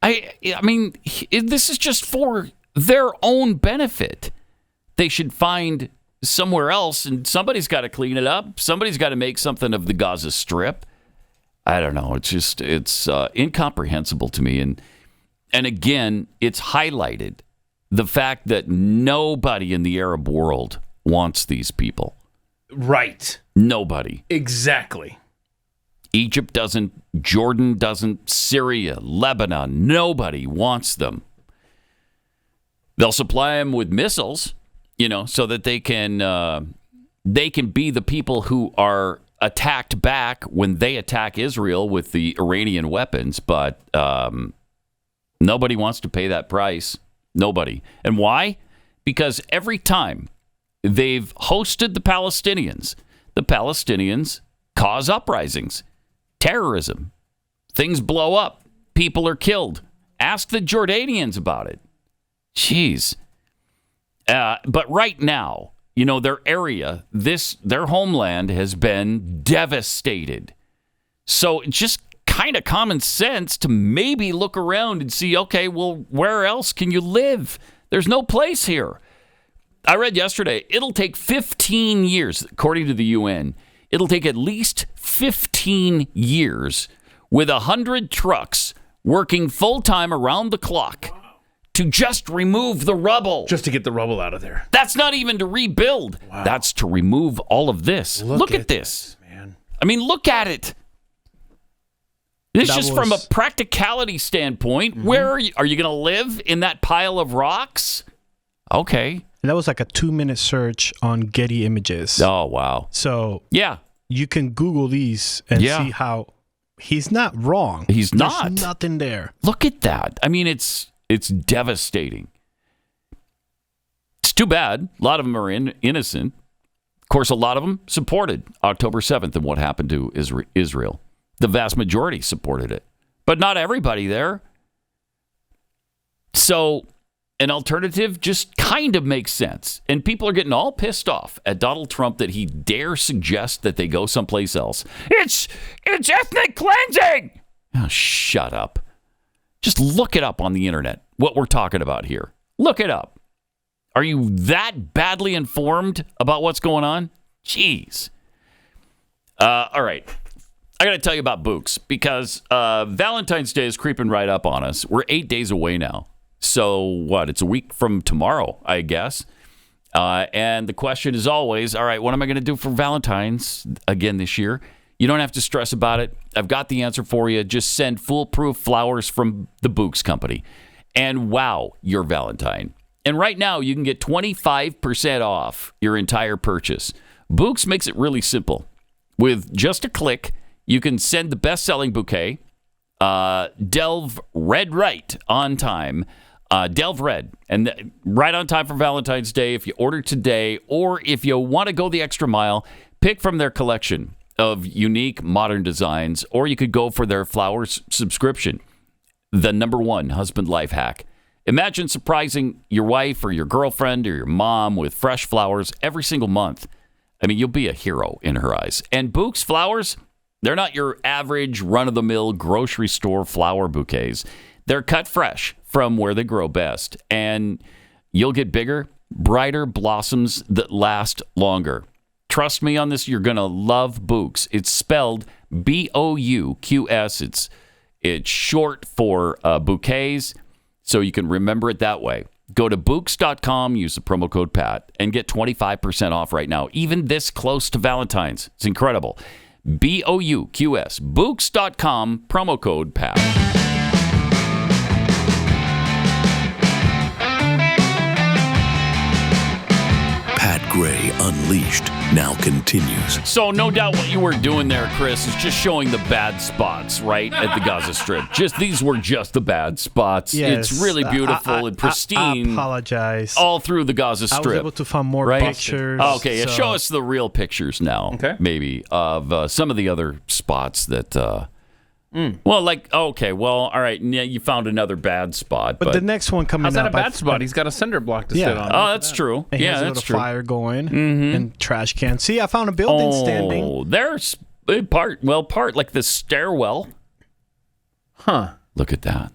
I mean, this is just for their own benefit. They should find somewhere else, and somebody's got to clean it up. Somebody's got to make something of the Gaza Strip. I don't know. It's incomprehensible to me. And again, it's highlighted the fact that nobody in the Arab world wants these people. Right. Nobody. Exactly. Egypt doesn't, Jordan doesn't, Syria, Lebanon, nobody wants them. They'll supply them with missiles, so that they can be the people who are attacked back when they attack Israel with the Iranian weapons. But nobody wants to pay that price. Nobody. And why? Because every time they've hosted the Palestinians cause uprisings. Terrorism. Things blow up. People are killed. Ask the Jordanians about it. Jeez. But right now, their area, their homeland has been devastated. So just kind of common sense to maybe look around and see, okay, well, where else can you live? There's no place here. I read yesterday, it'll take 15 years, according to the UN. It'll take at least 15 years with 100 trucks working full-time around the clock to just remove the rubble. Just to get the rubble out of there. That's not even to rebuild. Wow. That's to remove all of this. Look at this, man. I mean, look at it. This just from a practicality standpoint. Where are you going to live? In that pile of rocks? Okay. And that was like a 2-minute search on Getty Images. Oh, wow. So yeah, you can Google these and see how he's not wrong. There's not. Nothing there. Look at that. I mean, it's devastating. It's too bad. A lot of them are innocent. Of course, a lot of them supported October 7th and what happened to Israel. The vast majority supported it, but not everybody there. So an alternative just kind of makes sense. And people are getting all pissed off at Donald Trump that he dare suggest that they go someplace else. It's ethnic cleansing. Oh, shut up. Just look it up on the internet, what we're talking about here. Look it up. Are you that badly informed about what's going on? Jeez. All right. I got to tell you about Books because Valentine's Day is creeping right up on us. We're 8 days away now. So what? It's a week from tomorrow, I guess. And the question is always, all right, what am I going to do for Valentine's again this year? You don't have to stress about it. I've got the answer for you. Just send foolproof flowers from the Books Company. And wow, your Valentine. And right now, you can get 25% off your entire purchase. Books makes it really simple. With just a click, you can send the best-selling bouquet, Delve Red Right on time, Delve Red, and right on time for Valentine's Day. If you order today, or if you want to go the extra mile, pick from their collection of unique modern designs, or you could go for their flowers subscription, the #1 husband life hack. Imagine surprising your wife or your girlfriend or your mom with fresh flowers every single month. I mean, you'll be a hero in her eyes. And Bouquet's flowers, they're not your average run-of-the-mill grocery store flower bouquets. They're cut fresh from where they grow best. And you'll get bigger, brighter blossoms that last longer. Trust me on this, you're going to love Bouquet's. It's spelled B-O-U-Q-S. It's short for bouquets, so you can remember it that way. Go to Bouquets.com, use the promo code PAT, and get 25% off right now, even this close to Valentine's. It's incredible. B-O-U-Q-S. Bouquets.com, promo code PAT. Pat Gray Unleashed now continues. So no doubt what you were doing there, Chris, is just showing the bad spots, right, at the Gaza Strip. These were just the bad spots. Yes, it's really beautiful and pristine. I apologize. All through the Gaza Strip. I was able to find more pictures. Okay, show us the real pictures now, maybe, of some of the other spots that... Well, all right, yeah, you found another bad spot. But the next one coming up... How's that a bad spot? He's got a cinder block to sit on. Oh, that's true. And yeah, has a that's little true. fire going and trash can. See, I found a building standing. Oh, there's part like the stairwell. Huh. Look at that.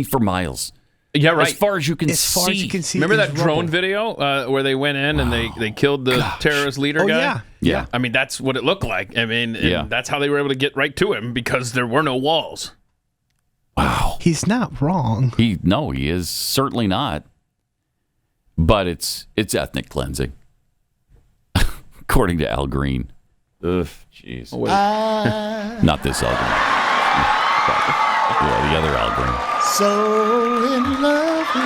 For miles. Yeah, right. As far as you can see. Remember that drone video where they went in and they killed the terrorist leader guy? Yeah. I mean, that's what it looked like. I mean, and that's how they were able to get right to him because there were no walls. Wow. He's not wrong. He is certainly not. But it's ethnic cleansing. According to Al Green. Ugh, jeez. Oh, not this Al Green. Yeah, the other Al Green. So in love with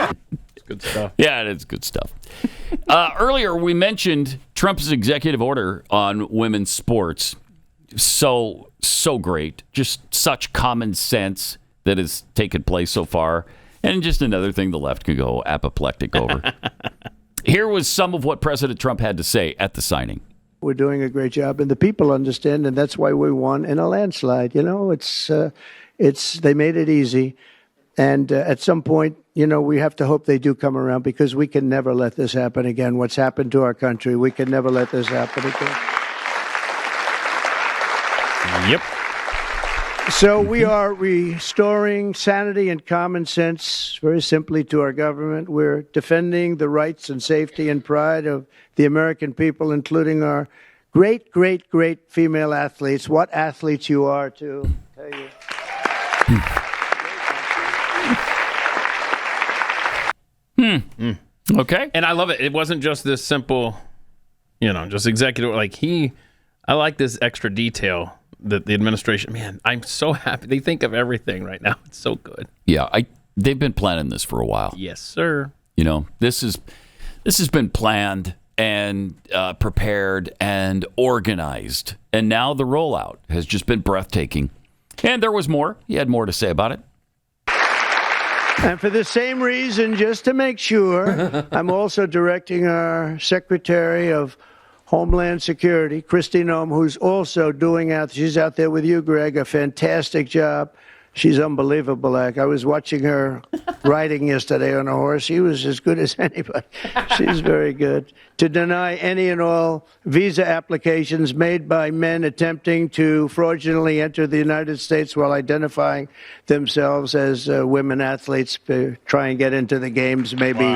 you. It's good stuff. Yeah, it is good stuff. Earlier, we mentioned Trump's executive order on women's sports. So great. Just such common sense that has taken place so far. And just another thing the left could go apoplectic over. Here was some of what President Trump had to say at the signing. We're doing a great job, and the people understand, and that's why we won in a landslide. You know, they made it easy, and at some point, we have to hope they do come around because we can never let this happen again. What's happened to our country, we can never let this happen again. Yep. So we are restoring sanity and common sense very simply to our government. We're defending the rights and safety and pride of the American people, including our great, great, great female athletes. What athletes you are, too. Tell you. Okay. And I love it. It wasn't just this simple, just executive. I like this extra detail that the administration, man, I'm so happy. They think of everything right now. It's so good. Yeah, they've been planning this for a while. Yes, sir. This has been planned and prepared and organized. And now the rollout has just been breathtaking. And there was more. He had more to say about it. And for the same reason, just to make sure, I'm also directing our Secretary of Homeland Security, Kristi Noem, who's also she's out there with you, Greg, a fantastic job. She's unbelievable. I was watching her riding yesterday on a horse. She was as good as anybody. She's very good. To deny any and all visa applications made by men attempting to fraudulently enter the United States while identifying themselves as women athletes, try and get into the games, maybe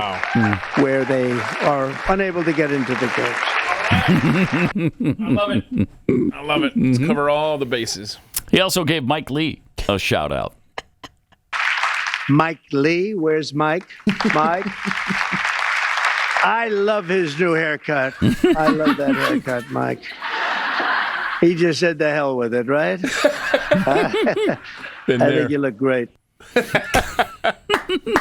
where they are unable to get into the games. I love it. Let's cover all the bases. He also gave Mike Lee a shout out. Mike Lee? Where's Mike? Mike? I love his new haircut. I love that haircut, Mike. He just said the hell with it, right? I think you look great.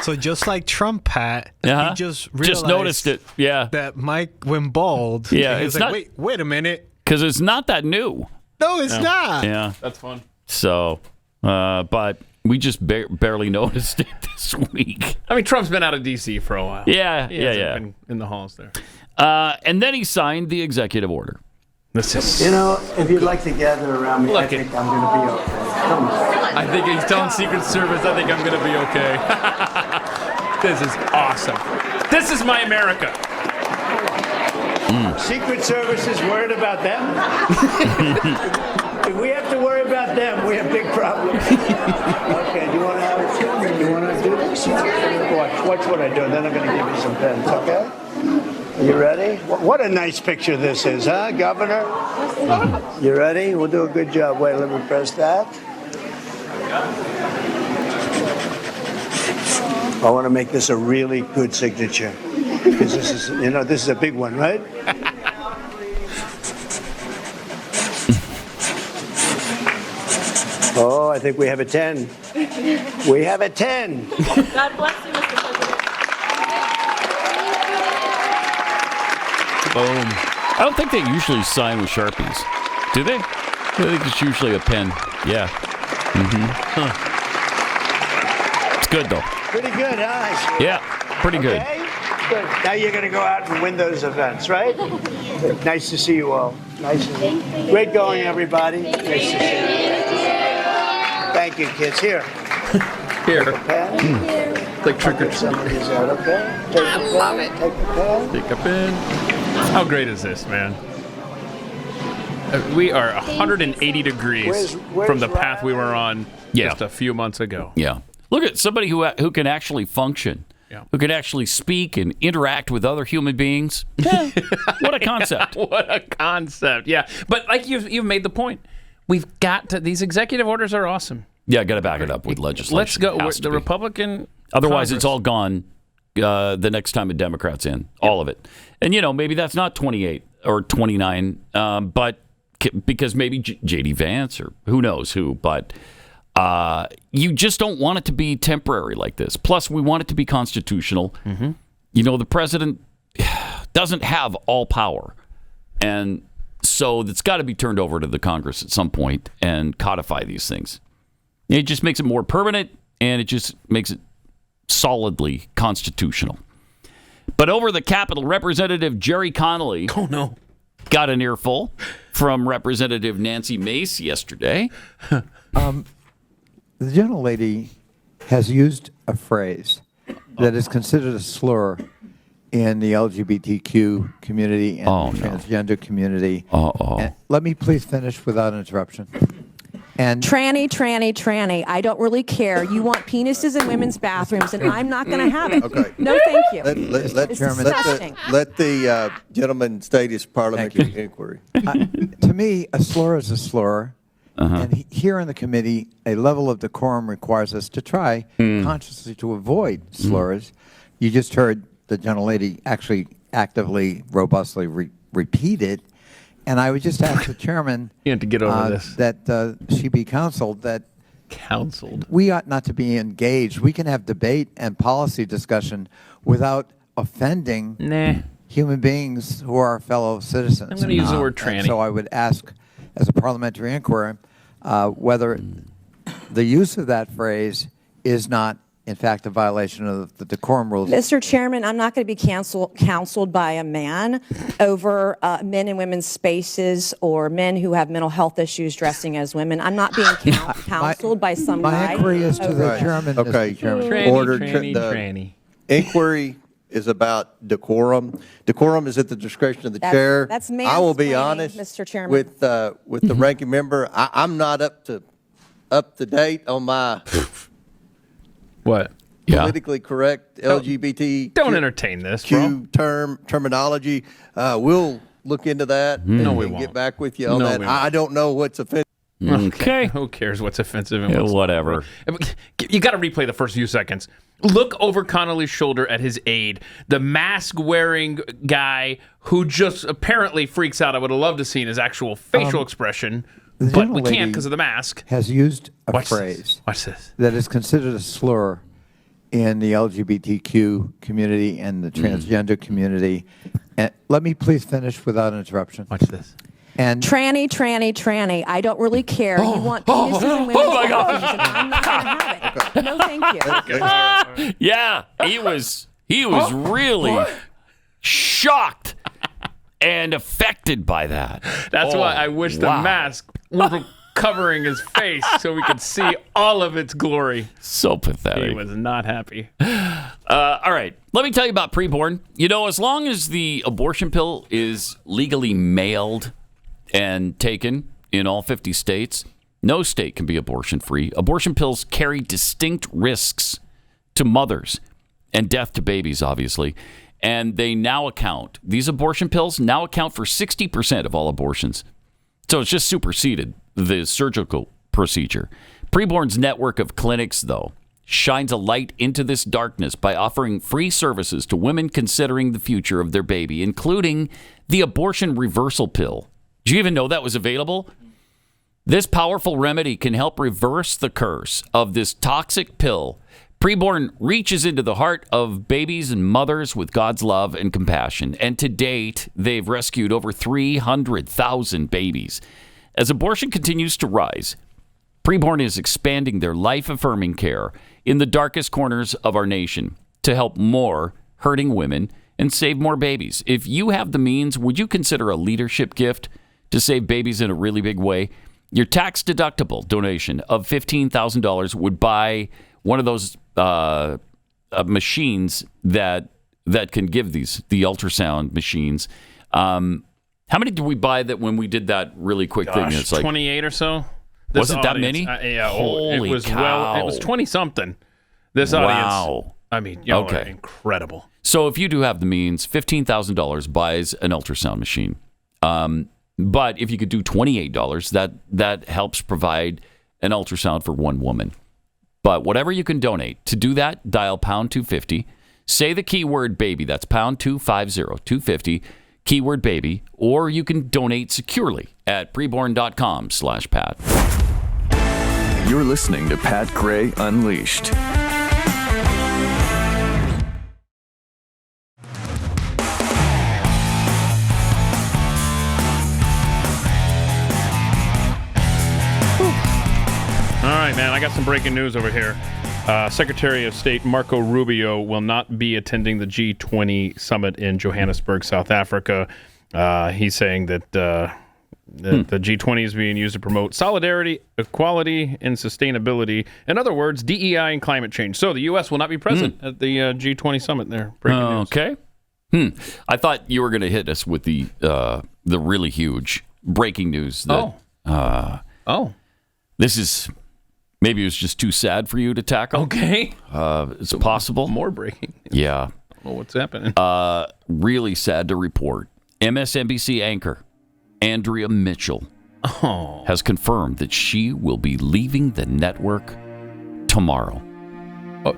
So just like Trump, Pat, he just realized noticed it. Yeah, that Mike went bald. Yeah, he was like, wait a minute, because it's not that new. No, it's not. Yeah, that's fun. So, but We just barely noticed it this week. I mean, Trump's been out of D.C. for a while. Yeah. Been in the halls there. And then he signed the executive order. This is... if you'd like to gather around me, I think I'm going to be okay. Come on. I think he's telling Secret Service, I think I'm going to be okay. This is awesome. This is my America. Secret Service is worried about them? If we have to worry about them, we have big problems. Okay, do you want to have a film? You want to do this? Watch what I do, and then I'm going to give you some pens, okay? Are you ready? What a nice picture this is, huh, Governor? You ready? We'll do a good job. Wait, let me press that. I want to make this a really good signature. Because this is, this is a big one, right? Oh, I think we have a 10. We have a 10. God bless you, Mr. President. Boom. I don't think they usually sign with Sharpies. Do they? I think it's usually a pen. Yeah. Huh. It's good, though. Pretty good, huh? Yeah, pretty good. Okay. Good. Now you're going to go out and win those events, right? Nice to see you all. Great going, everybody. Nice to see you. Thank you, kids. Here. Here. Take a pen. Like trick or treat. Some of these out, okay? Take a pen. Take a pen. Take a pen. How great is this, man? We are 180 degrees from the path we were on just a few months ago. Yeah. Look at somebody who can actually function, who can actually speak and interact with other human beings. What a concept. What a concept. Yeah. But like you've made the point. We've got to, these executive orders are awesome. Yeah, got to back it up with legislation. Let's go. The Republican Otherwise, Congress. it's all gone the next time a Democrat's in. All of it. And, maybe that's not 28 or 29, but because maybe J.D. Vance or who knows who, but you just don't want it to be temporary like this. Plus, we want it to be constitutional. Mm-hmm. The president doesn't have all power. And so it's got to be turned over to the Congress at some point and codify these things. It just makes it more permanent, and it just makes it solidly constitutional. But over the Capitol, Representative Jerry Connolly got an earful from Representative Nancy Mace yesterday. The gentlelady has used a phrase that is considered a slur in the LGBTQ community and the transgender community. And let me please finish without interruption. And tranny. I don't really care. You want penises in women's bathrooms, and I'm not going to have it. Okay. No, thank you. Let the gentleman state his parliamentary inquiry. To me, a slur is a slur. And here in the committee, a level of decorum requires us to try consciously to avoid slurs. You just heard the gentlelady actually actively, robustly repeat it. And I would just ask the chairman you have to get over this. That she be counseled that we ought not to be engaged. We can have debate and policy discussion without offending human beings who are our fellow citizens. I'm going to use the word tranny. So I would ask, as a parliamentary inquiry, whether the use of that phrase is not, in fact, a violation of the decorum rules. Mr. Chairman, I'm not going to be counseled by a man over men and women's spaces or men who have mental health issues dressing as women. I'm not being counseled by some guy. My inquiry is to the chairman, Okay, Mr. Chairman. Tranny. Inquiry is about decorum. Decorum is at the discretion of the chair. That's I will be mansplaining, honest, Mr. Chairman. with the ranking member. I'm not up to date on my what politically correct LGBT. Don't entertain this, bro. Terminology. We'll look into that. And get back with you on that. I don't know what's offensive. Okay. Who cares what's offensive and what's whatever. You got to replay the first few seconds. Look over Connolly's shoulder at his aide, the mask-wearing guy who just apparently freaks out. I would have loved to see his actual facial expression, but we can't because of the mask. Has used a phrase that is considered a slur in the LGBTQ community and the transgender community. And let me please finish without interruption. Watch this. And tranny. I don't really care. You want penises and women's organs, and I'm not going to have it. No, thank you. Yeah, he was really shocked and affected by that. That's why I wish the mask was covering his face so we could see all of its glory. So pathetic. He was not happy. All right. Let me tell you about preborn. You know, as long as the abortion pill is legally mailed and taken in all 50 states, no state can be abortion-free. Abortion pills carry distinct risks to mothers and death to babies, obviously. And these abortion pills now account for 60% of all abortions. So it's just superseded the surgical procedure. Preborn's network of clinics, though, shines a light into this darkness by offering free services to women considering the future of their baby, including the abortion reversal pill. Did you even know that was available? This powerful remedy can help reverse the curse of this toxic pill. Preborn reaches into the heart of babies and mothers with God's love and compassion. And to date, they've rescued over 300,000 babies. As abortion continues to rise, Preborn is expanding their life-affirming care in the darkest corners of our nation to help more hurting women and save more babies. If you have the means, would you consider a leadership gift to save babies in a really big way? Your tax-deductible donation of $15,000 would buy one of those machines that can give the ultrasound machines. How many did we buy that when we did that really quick thing? It's like 28 or so. Was it that many? Yeah. Holy it was cow. It was 20-something. This audience. I mean, incredible. So if you do have the means, $15,000 buys an ultrasound machine. But if you could do $28, that helps provide an ultrasound for one woman. But whatever you can donate, to do that, dial pound 250. Say the keyword baby. That's pound 250, keyword baby. Or you can donate securely at preborn.com/Pat. You're listening to Pat Gray Unleashed. All right, man, I got some breaking news over here. Secretary of State Marco Rubio will not be attending the G20 summit in Johannesburg, South Africa. He's saying that the G20 is being used to promote solidarity, equality, and sustainability. In other words, DEI and climate change. So the U.S. will not be present at the G20 summit there. Breaking news. Okay. I thought you were going to hit us with the really huge breaking news. That, this is... Maybe it was just too sad for you to tackle. Okay. It's possible. More breaking. Yeah. Well, what's happening? Really sad to report. MSNBC anchor Andrea Mitchell has confirmed that she will be leaving the network tomorrow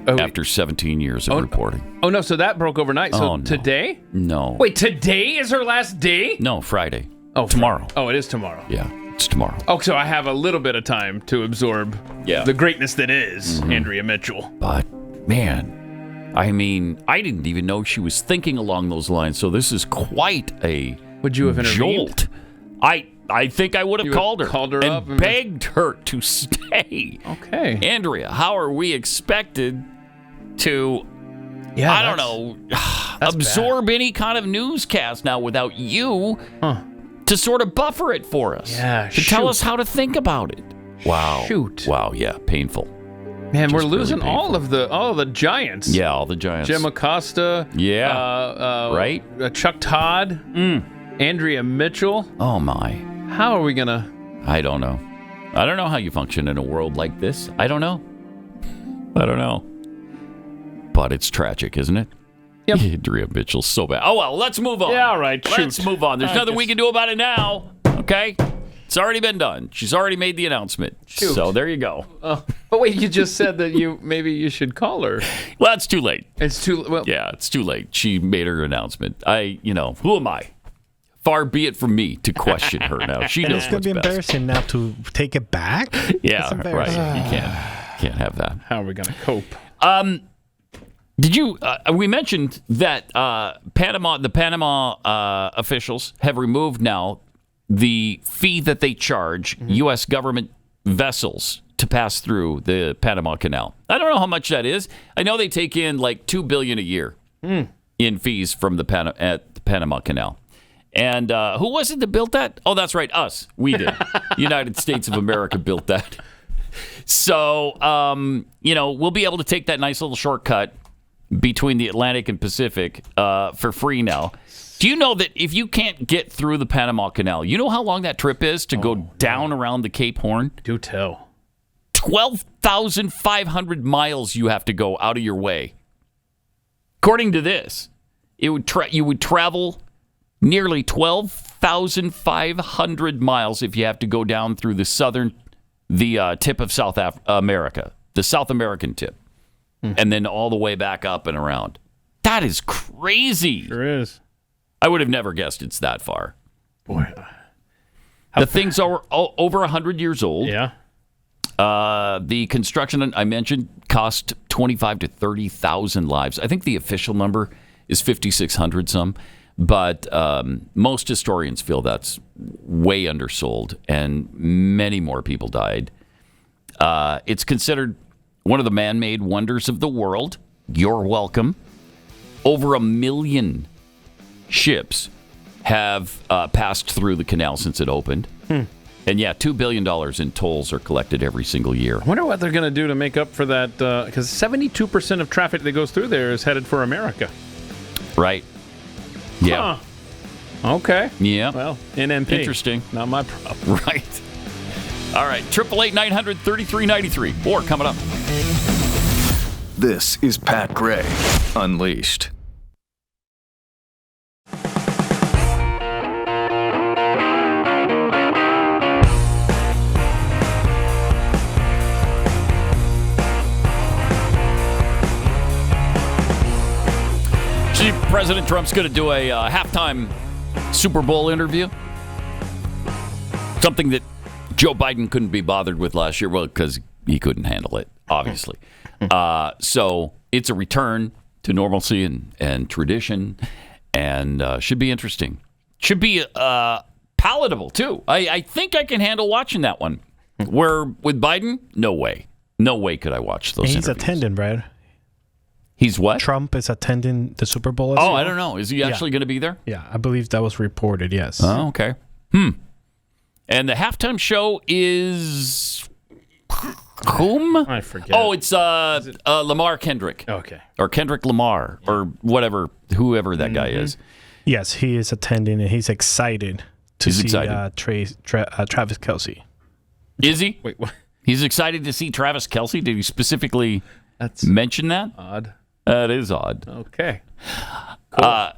after 17 years of reporting. Oh, no. So that broke overnight. So no. Today? No. Wait, today is her last day? No, Friday. Oh, tomorrow. Oh, it is tomorrow. Yeah. It's tomorrow. Oh, so I have a little bit of time to absorb the greatness that is Andrea Mitchell. But, man, I mean, I didn't even know she was thinking along those lines. So this is quite a Would you have intervened? jolt. I think I would have called her up and begged her to stay. Okay. Andrea, how are we expected to, absorb any kind of newscast now without you to sort of buffer it for us? Yeah, to tell us how to think about it. Wow. Shoot. Wow, yeah, painful. Man, we're Just losing really all of the giants. Yeah, all the giants. Jim Acosta. Yeah. Right? Chuck Todd. Andrea Mitchell. Oh, my. How are we going to... I don't know. I don't know how you function in a world like this. I don't know. But it's tragic, isn't it? Yep. Andrea Mitchell's so bad. Oh, well, let's move on. Yeah, all right. Let's move on. There's nothing we can do about it now. Okay? It's already been done. She's already made the announcement. Shoot. So there you go. But wait, you just said that maybe you should call her. Well, it's too late. It's too well. Yeah, it's too late. She made her announcement. Who am I? Far be it from me to question her now. She knows it's going to be embarrassing now to take it back. Yeah, right. You can't have that. How are we going to cope? Did you? We mentioned that the Panama officials have removed now the fee that they charge U.S. government vessels to pass through the Panama Canal. I don't know how much that is. I know they take in like $2 billion a year in fees from the Panama Canal. And who was it that built that? Oh, that's right, us. We did. United States of America built that. So, we'll be able to take that nice little shortcut between the Atlantic and Pacific for free now. Do you know that if you can't get through the Panama Canal, you know how long that trip is to go down around the Cape Horn? Do tell. 12,500 miles you have to go out of your way. According to this, you would travel nearly 12,500 miles if you have to go down through the tip of South America, the South American tip, and then all the way back up and around. That is crazy. Sure is. I would have never guessed it's that far. Boy. The thing's over 100 years old. Yeah. The construction I mentioned cost 25 to 30,000 lives. I think the official number is 5,600 some, but most historians feel that's way undersold, and many more people died. It's considered one of the man-made wonders of the world. You're welcome. Over 1 million ships have passed through the canal since it opened. And yeah, $2 billion in tolls are collected every single year. I wonder what they're going to do to make up for that, because 72% of traffic that goes through there is headed for America. Right. Yeah. Huh. Okay. Yeah. Well, NMP. Interesting. Not my problem. Right. All right. 888-900-3393. More coming up. This is Pat Gray Unleashed. President Trump's going to do a halftime Super Bowl interview. Something that Joe Biden couldn't be bothered with last year. Well, because he couldn't handle it, obviously. So it's a return to normalcy and tradition, and should be interesting. Should be palatable, too. I think I can handle watching that one. Where with Biden, no way. No way could I watch those interviews. He's attending, Brad. He's what? Trump is attending the Super Bowl. Oh, I don't know. Is he actually going to be there? Yeah, I believe that was reported, yes. Oh, okay. And the halftime show is whom? I forget. Oh, it's Lamar Kendrick. Okay. Or Kendrick Lamar, or whatever, whoever that guy is. Yes, he is attending, and he's excited to see Travis Kelce. Is he? Wait, what? He's excited to see Travis Kelce? Did he specifically mention that? Odd. That is odd. Okay. Cool.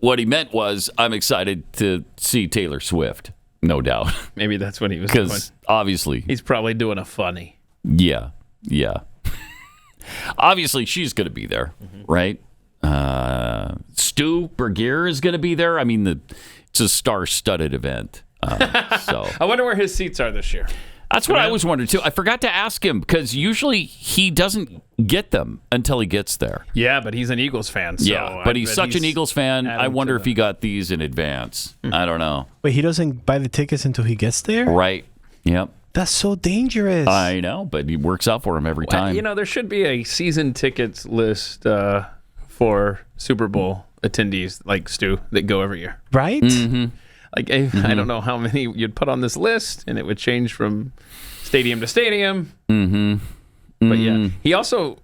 What he meant was, I'm excited to see Taylor Swift, no doubt. Maybe that's what he was doing. Because obviously... He's probably doing a funny. Yeah. Obviously, she's going to be there, right? Stu Bergier is going to be there. I mean, it's a star-studded event. So I wonder where his seats are this year. That's what I always wondered, too. I forgot to ask him, because usually he doesn't get them until he gets there. Yeah, but he's an Eagles fan. So yeah, but he's such an Eagles fan, I wonder if he got these in advance. I don't know. Wait, he doesn't buy the tickets until he gets there? Right. Yep. That's so dangerous. I know, but it works out for him every time. You know, there should be a season tickets list for Super Bowl attendees like Stu that go every year. Right? Like, I don't know how many you'd put on this list, and it would change from stadium to stadium. But yeah, he also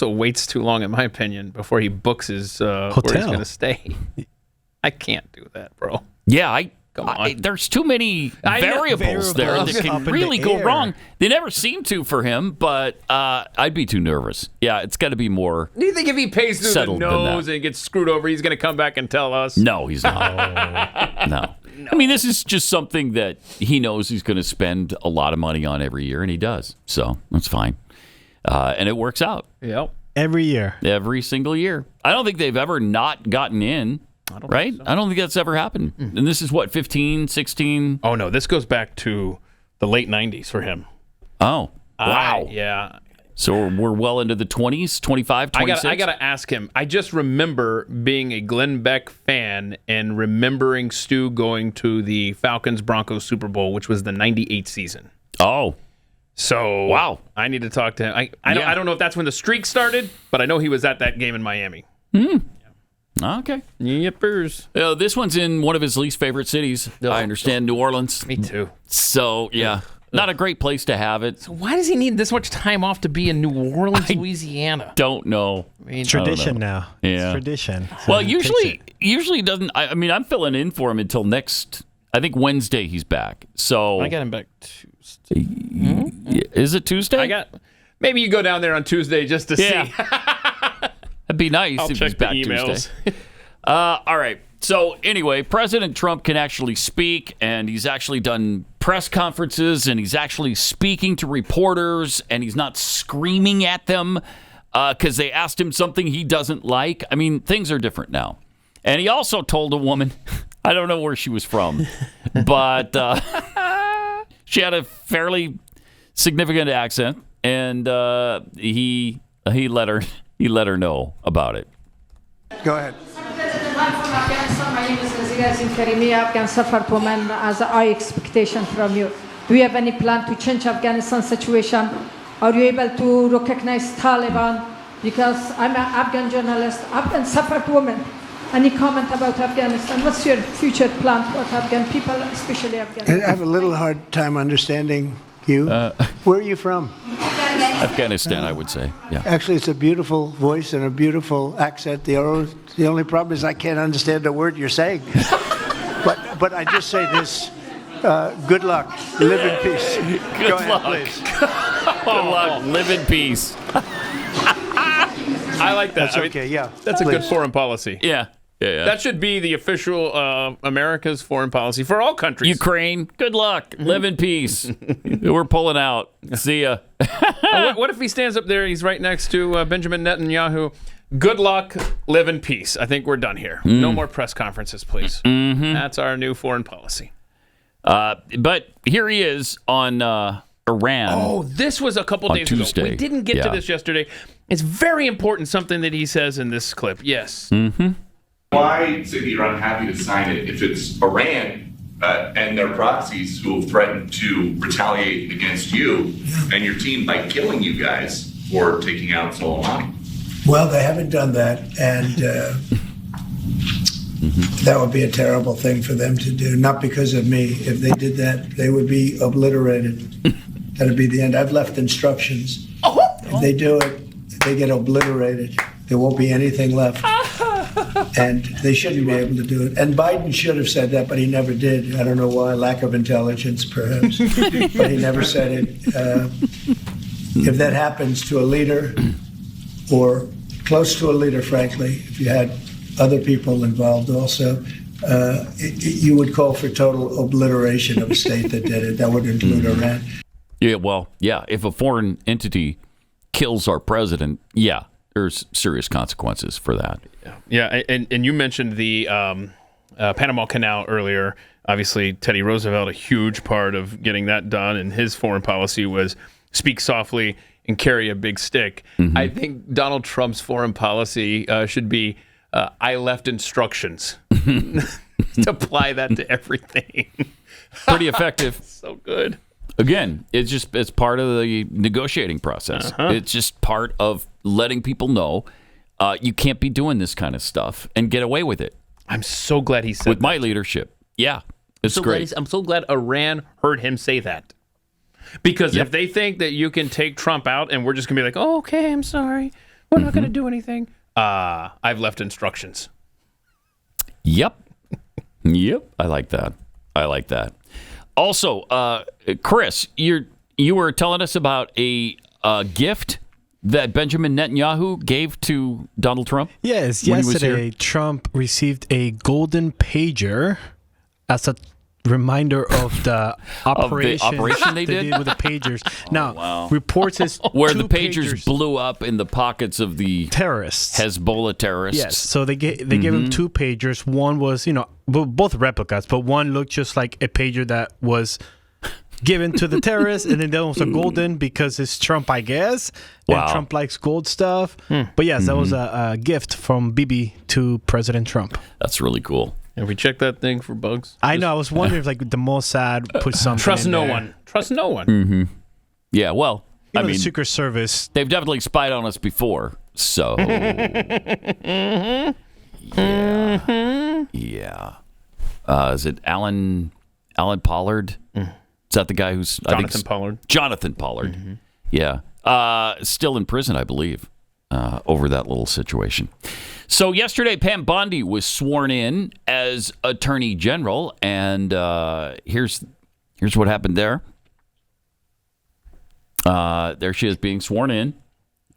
waits too long, in my opinion, before he books his where he's going to stay. I can't do that, bro. Yeah, there's too many variables there that can really go wrong. They never seem to for him, but I'd be too nervous. Yeah, it's got to be more. Do you think if he pays through the nose and gets screwed over, he's going to come back and tell us? No, he's not. No. I mean, this is just something that he knows he's going to spend a lot of money on every year, and he does. So that's fine. And it works out. Yep. Every year. Every single year. I don't think they've ever not gotten in. I don't think so. I don't think that's ever happened. And this is what, 15, 16? Oh, no. This goes back to the late 90s for him. Oh, wow. Yeah. So we're well into the 20s, 25, 26? I got to ask him. I just remember being a Glenn Beck fan and remembering Stu going to the Falcons-Broncos Super Bowl, which was the 98 season. Oh. So wow. I need to talk to him. I don't know if that's when the streak started, but I know he was at that game in Miami. Okay. Yippers. This one's in one of his least favorite cities. I understand, New Orleans. Me too. So, yeah. Not a great place to have it. So why does he need this much time off to be in New Orleans, Louisiana? Don't know. It's tradition now. Yeah. It's tradition. Well, usually doesn't. I mean, I'm filling in for him until next. I think Wednesday he's back. So I got him back Tuesday. Is it Tuesday? Maybe you go down there on Tuesday just to see. That'd be nice I'll if check he's back the emails. Tuesday. All right. So anyway, President Trump can actually speak, and he's actually done press conferences, and he's actually speaking to reporters, and he's not screaming at them because they asked him something he doesn't like. I mean, things are different now. And he also told a woman, I don't know where she was from, but she had a fairly significant accent, and he let her know about it. Go ahead. I'm from Afghanistan. My name is Nazir Karimi. Afghan suffered women as a high expectation from you. Do you have any plan to change Afghanistan situation? Are you able to recognize Taliban? Because I'm an Afghan journalist. Afghan suffered women. Any comment about Afghanistan? What's your future plan for Afghan people, especially Afghanistan? I have a little hard time understanding you. Where are you from? Afghanistan, I would say. Yeah. Actually, it's a beautiful voice and a beautiful accent. The only problem is I can't understand a word you're saying. but I just say this: good luck. Live in peace. Good Go luck. ahead, please. Good luck. Live in peace. I like that. That's okay. Yeah. That's Please. a good foreign policy. Yeah. That should be the official America's foreign policy for all countries. Ukraine, good luck. Live in peace. We're pulling out. See ya. What if he stands up there? He's right next to Benjamin Netanyahu. Good luck. Live in peace. I think we're done here. No more press conferences, please. That's our new foreign policy. But here he is on Iran. Oh, this was a couple days Tuesday. ago. We didn't get to this yesterday. It's very important, something that he says in this clip. Yes. Why is Iran happy to sign it if it's Iran and their proxies who have threatened to retaliate against you and your team by killing you guys for taking out Soleimani? Well, they haven't done that, and that would be a terrible thing for them to do. Not because of me. If they did that, they would be obliterated. That would be the end. I've left instructions. If they do it, they get obliterated. There won't be anything left. And they shouldn't be able to do it. And Biden should have said that, but he never did. I don't know why. Lack of intelligence, perhaps. But he never said it. If that happens to a leader or close to a leader, frankly, if you had other people involved also, you would call for total obliteration of a state that did it. That would include Iran. Yeah, well, yeah. If a foreign entity kills our president, there's serious consequences for that. Yeah, and you mentioned the Panama Canal earlier. Obviously, Teddy Roosevelt, a huge part of getting that done, and his foreign policy was speak softly and carry a big stick. I think Donald Trump's foreign policy should be I left instructions. To apply that to everything. Pretty effective. So good. Again, it's part of the negotiating process. It's just part of letting people know you can't be doing this kind of stuff and get away with it. I'm so glad he said with my leadership. Yeah, it's great. I'm so glad Iran heard him say that. Because if they think that you can take Trump out and we're just going to be like, oh, okay, I'm sorry. We're not going to do anything. I've left instructions. Yep. I like that. Also, Chris, you were telling us about a gift that Benjamin Netanyahu gave to Donald Trump? Yes, yesterday Trump received a golden pager as a reminder of the operation they did with the pagers. Now, reports is where the pagers blew up in the pockets of the terrorists, Hezbollah terrorists. Yes, so they gave him two pagers. One was, both replicas, but one looked just like a pager that was given to the terrorists, and then there was a golden because it's Trump, I guess. Wow. And Trump likes gold stuff. But yes, that was a gift from Bibi to President Trump. That's really cool. Have we checked that thing for bugs? I know. I was wondering if like the Mossad put something. Trust in no there. one. Trust no one. Mm-hmm. Yeah, well, You know, I the mean, Secret Service. they've definitely spied on us before, so yeah. Is it Alan Pollard? Is that the guy who's Jonathan Pollard? Jonathan Pollard. Yeah. Still in prison, I believe, over that little situation. So yesterday, Pam Bondi was sworn in as Attorney General, and here's what happened there. There she is being sworn in.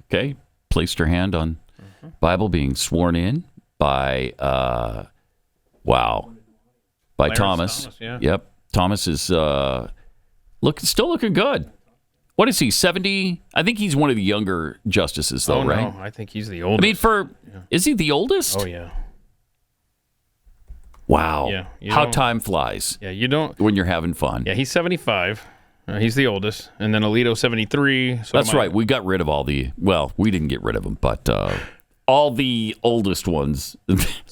Okay, placed her hand on Bible, being sworn in by by Thomas. Yeah. Yep, Thomas is still looking good. What is he, 70? I think he's one of the younger justices, though, right? No, I think he's the oldest. I mean, is he the oldest? Oh, yeah. Wow. Yeah, you how don't- time flies. Yeah, you don't. When you're having fun. Yeah, he's 75. He's the oldest. And then Alito, 73. That's right. We got rid of we didn't get rid of them, but all the oldest ones,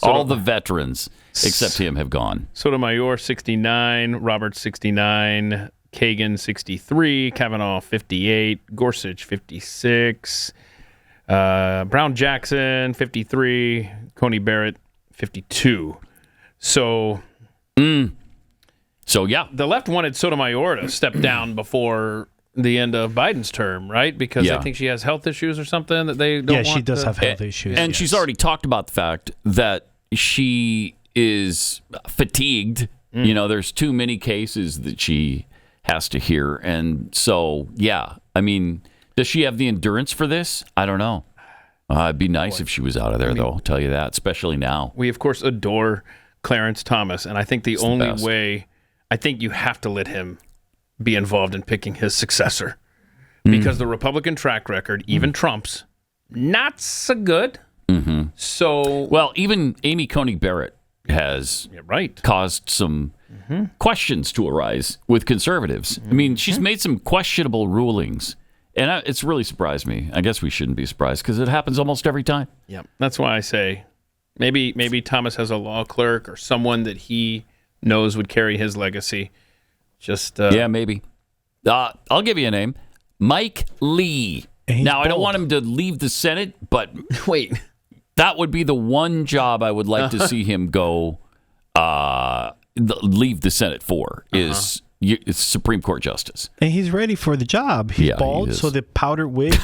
all the veterans, except him, have gone. Sotomayor, 69. Roberts, 69. Kagan, 63. Kavanaugh, 58. Gorsuch, 56. Brown Jackson, 53. Coney Barrett, 52. So yeah. The left wanted Sotomayor to step down before the end of Biden's term, right? Because I think she has health issues or something that they don't want. Yeah, she does have health issues. And she's already talked about the fact that she is fatigued. You know, there's too many cases that she has to hear. And so, yeah, I mean, does she have the endurance for this? I don't know. It'd be nice if she was out of there, though, I'll tell you that, especially now. We, of course, adore Clarence Thomas, and I think the only way, I think you have to let him be involved in picking his successor. Because the Republican track record, even Trump's, not so good. So, well, even Amy Coney Barrett has caused some questions to arise with conservatives. I mean, she's made some questionable rulings, and it's really surprised me. I guess we shouldn't be surprised because it happens almost every time. yeah, that's why I say maybe Thomas has a law clerk or someone that he knows would carry his legacy. Just yeah, maybe. I'll give you a name, Mike Lee. Now, I don't want him to leave the Senate, but wait, that would be the one job I would like to see him go leave the Senate for is Supreme Court justice. And he's ready for the job. He's bald, so the powdered wig.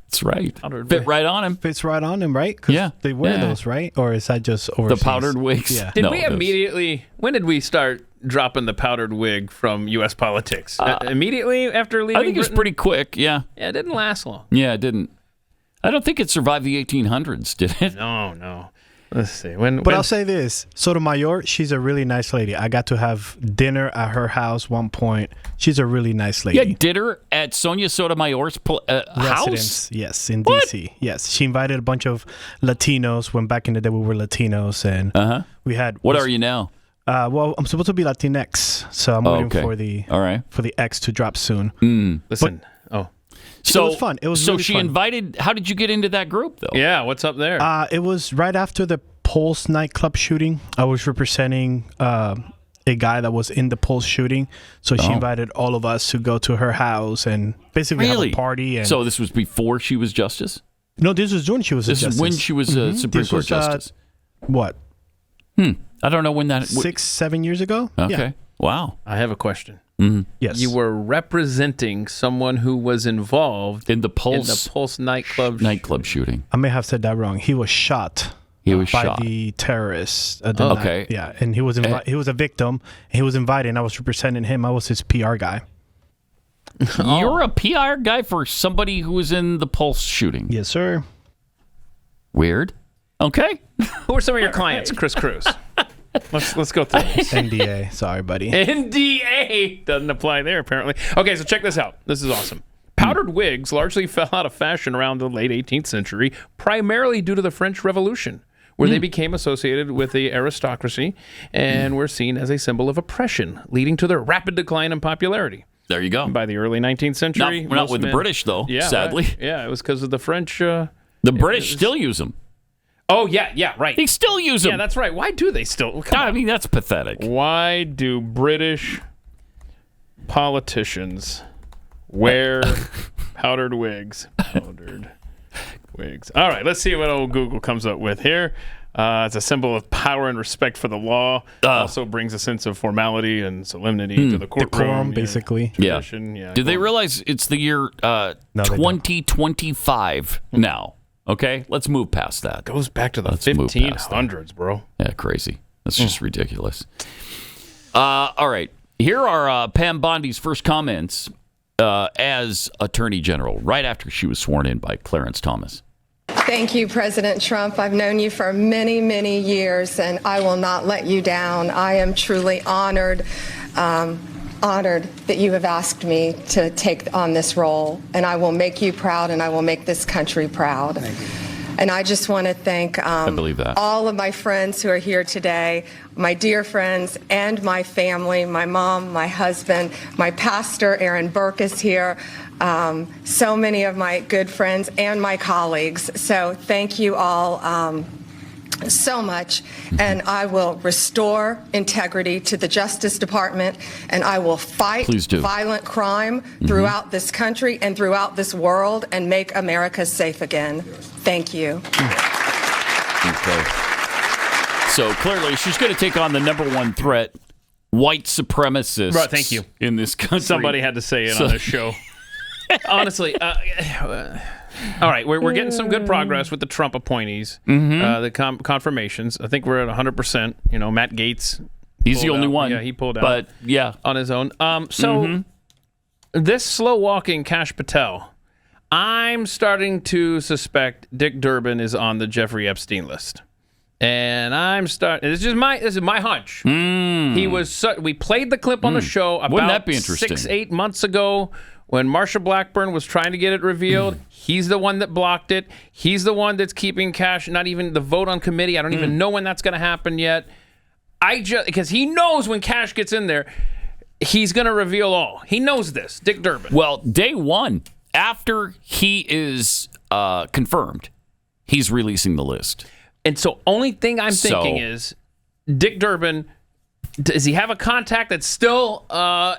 That's right. Fit right on him. Fits right on him, right? 'Cause they wear those, right? Or is that just overseas? The powdered wigs? Yeah. Did we immediately, when did we start dropping the powdered wig from U.S. politics? Immediately after leaving I think it was Britain? pretty quick, yeah. Yeah, it didn't last long. Yeah, it didn't. I don't think it survived the 1800s, did it? No. Let's see. But I'll say this. Sotomayor, she's a really nice lady. I got to have dinner at her house one point. She's a really nice lady. Yeah, dinner at Sonia Sotomayor's house? Residence, yes, in D.C. Yes, she invited a bunch of Latinos. When back in the day we were Latinos, and we had. What are you now? Well, I'm supposed to be Latinx, so I'm waiting for the X to drop soon. Listen. So it was fun. It was so really she fun. invited. How did you get into that group, though? Yeah, what's up there? It was right after the Pulse nightclub shooting. I was representing a guy that was in the Pulse shooting, so she invited all of us to go to her house and basically have a party. And so this was before she was justice? No, this was when she was. This is when she was Supreme Court justice. What? I don't know when that. 6-7 years ago. Okay. Yeah. Wow. I have a question. Yes. You were representing someone who was involved in the Pulse nightclub shooting. I may have said that wrong. He was shot. By shot. the terrorists. Okay. Yeah, and he was he was a victim. He was invited, and I was representing him. I was his PR guy. You're a PR guy for somebody who was in the Pulse shooting. Yes, sir. Weird. Okay. Who are some of your clients, Chris Cruz? Let's go through this. NDA. Sorry, buddy. NDA doesn't apply there, apparently. Okay, so check this out. This is awesome. Powdered wigs largely fell out of fashion around the late 18th century, primarily due to the French Revolution, where they became associated with the aristocracy and were seen as a symbol of oppression, leading to their rapid decline in popularity. There you go. By the early 19th century. Not with the British, though, sadly. Right. Yeah, it was because of the French. The British still use them. Oh, yeah, right. They still use them. Yeah, that's right. Why do they still? I mean, that's pathetic. Why do British politicians wear powdered wigs? Powdered wigs. All right, let's see what old Google comes up with here. It's a symbol of power and respect for the law. Also brings a sense of formality and solemnity to the courtroom. Decorum, basically. Tradition, yeah. Did they realize it's the year 2025 now? Okay, let's move past that. Goes back to the 1500s, bro. Yeah, crazy. That's just ridiculous. All right, here are Pam Bondi's first comments as Attorney General, right after she was sworn in by Clarence Thomas. Thank you, President Trump. I've known you for many, many years, and I will not let you down. I am truly honored that you have asked me to take on this role, and I will make you proud, and I will make this country proud. Thank you. And I just want to thank I believe that. all of my friends who are here today, my dear friends and my family, my mom, my husband, my pastor, Aaron Burke, is here, so many of my good friends and my colleagues. So thank you all so much, and I will restore integrity to the Justice Department, and I will fight violent crime throughout this country and throughout this world and make America safe again. Thank you. Okay. So clearly she's going to take on the number one threat, white supremacists. Right, thank you. In this country. Somebody had to say it on this show. Honestly, all right, we're getting some good progress with the Trump appointees, the confirmations. I think we're at 100%. You know, Matt Gaetz. He's the only one. Yeah, he pulled out. But yeah, on his own. This slow-walking Kash Patel, I'm starting to suspect Dick Durbin is on the Jeffrey Epstein list. And this is my hunch. He was. We played the clip on the show about Wouldn't that be interesting? 6-8 months ago when Marsha Blackburn was trying to get it revealed. He's the one that blocked it. He's the one that's keeping Kash. Not even the vote on committee. I don't even know when that's going to happen yet. Because he knows when Kash gets in there, he's going to reveal all. He knows this. Dick Durbin. Well, day one after he is confirmed, he's releasing the list. And so only thing I'm thinking is Dick Durbin, does he have a contact that's still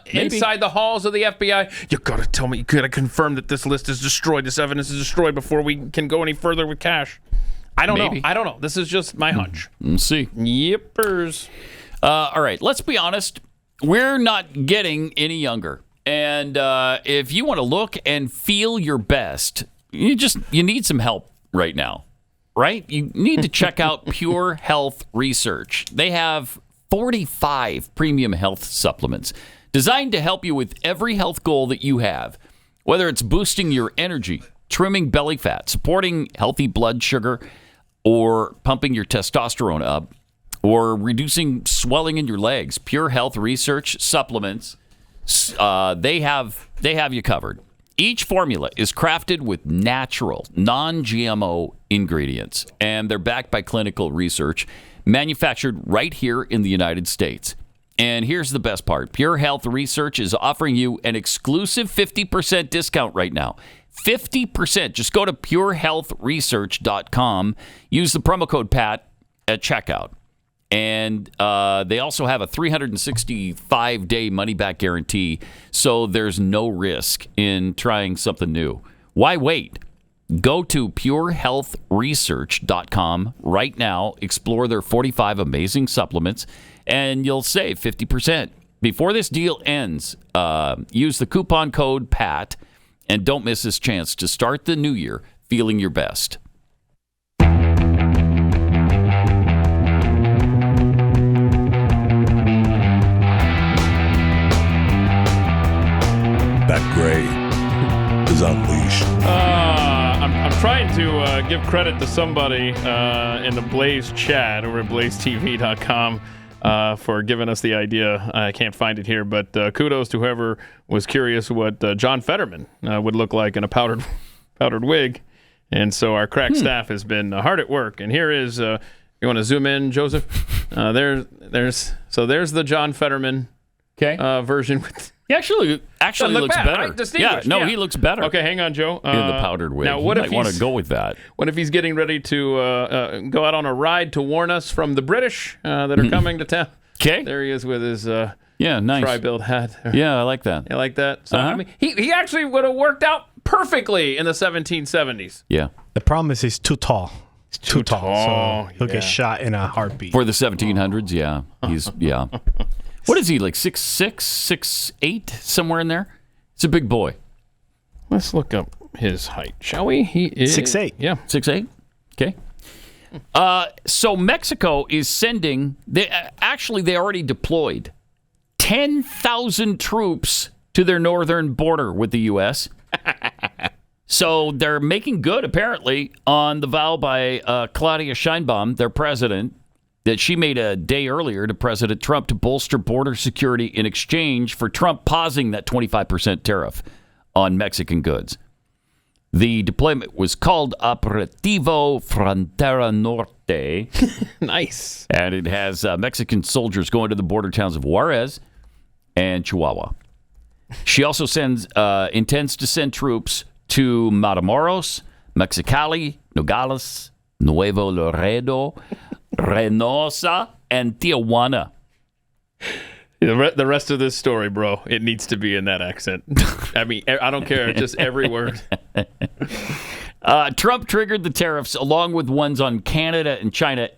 inside the halls of the FBI? You got to tell me, you got to confirm that this list is destroyed, this evidence is destroyed before we can go any further with Kash. I don't know. This is just my hunch. We'll see. Yippers. All right, let's be honest. We're not getting any younger. And if you want to look and feel your best, you need some help right now. Right? You need to check out Pure Health Research. They have 45 premium health supplements designed to help you with every health goal that you have, whether it's boosting your energy, trimming belly fat, supporting healthy blood sugar, or pumping your testosterone up, or reducing swelling in your legs. Pure Health Research supplements, they have you covered. Each formula is crafted with natural, non-GMO ingredients, and they're backed by clinical research, manufactured right here in the United States. And here's the best part. Pure Health Research is offering you an exclusive 50% discount right now. 50%. Just go to purehealthresearch.com. Use the promo code PAT at checkout. And they also have a 365-day money-back guarantee, so there's no risk in trying something new. Why wait? Go to purehealthresearch.com right now, explore their 45 amazing supplements, and you'll save 50%. Before this deal ends, use the coupon code PAT, and don't miss this chance to start the new year feeling your best. Pat Gray is unleashed. I'm trying to give credit to somebody in the Blaze chat over at blazetv.com for giving us the idea. I can't find it here, but kudos to whoever was curious what John Fetterman would look like in a powdered wig. And so our crack staff has been hard at work. And here is, you want to zoom in, Joseph? There's the John Fetterman version. With he actually looks bad, better. Right? Yeah, he looks better. Okay, hang on, Joe. In the powdered wig. Now, what you if might want to go with that? What if he's getting ready to go out on a ride to warn us from the British that are coming to town? Okay. There he is with his nice tri-build hat. Yeah, I like that. I like that. So, I mean, he actually would have worked out perfectly in the 1770s. Yeah. The problem is he's too tall. He's too tall, so he'll get shot in a heartbeat. For the 1700s, yeah. He's, yeah. What is he, like 6'6", 6'8", somewhere in there? He's a big boy. Let's look up his height, shall we? He is 6'8". Yeah. 6'8"? Okay. So Mexico is sending, they already deployed 10,000 troops to their northern border with the U.S. So they're making good, apparently, on the vow by Claudia Sheinbaum, their president, that she made a day earlier to President Trump to bolster border security in exchange for Trump pausing that 25% tariff on Mexican goods. The deployment was called Operativo Frontera Norte. Nice. And it has Mexican soldiers going to the border towns of Juarez and Chihuahua. She also intends to send troops to Matamoros, Mexicali, Nogales, Nuevo Laredo, Reynosa, and Tijuana. The rest of this story, bro, it needs to be in that accent. I mean, I don't care, just every word. Trump triggered the tariffs along with ones on Canada and China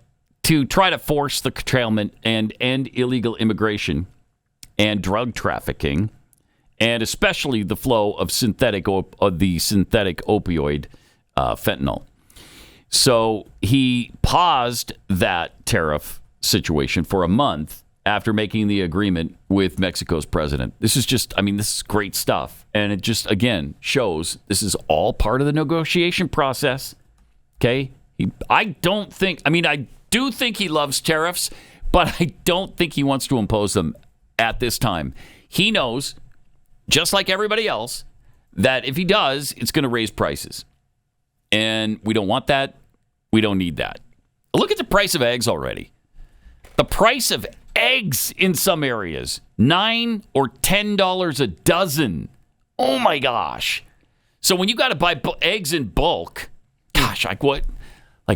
to try to force the curtailment and end illegal immigration and drug trafficking, and especially the flow of the synthetic opioid fentanyl. So he paused that tariff situation for a month after making the agreement with Mexico's president. This is great stuff. And it just, again, shows this is all part of the negotiation process. Okay? I do think he loves tariffs, but I don't think he wants to impose them at this time. He knows, just like everybody else, that if he does, it's going to raise prices. And we don't want that. We don't need that. Look at the price of eggs already. The price of eggs in some areas, $9 or $10 a dozen. Oh my gosh! So when you got to buy eggs in bulk, gosh,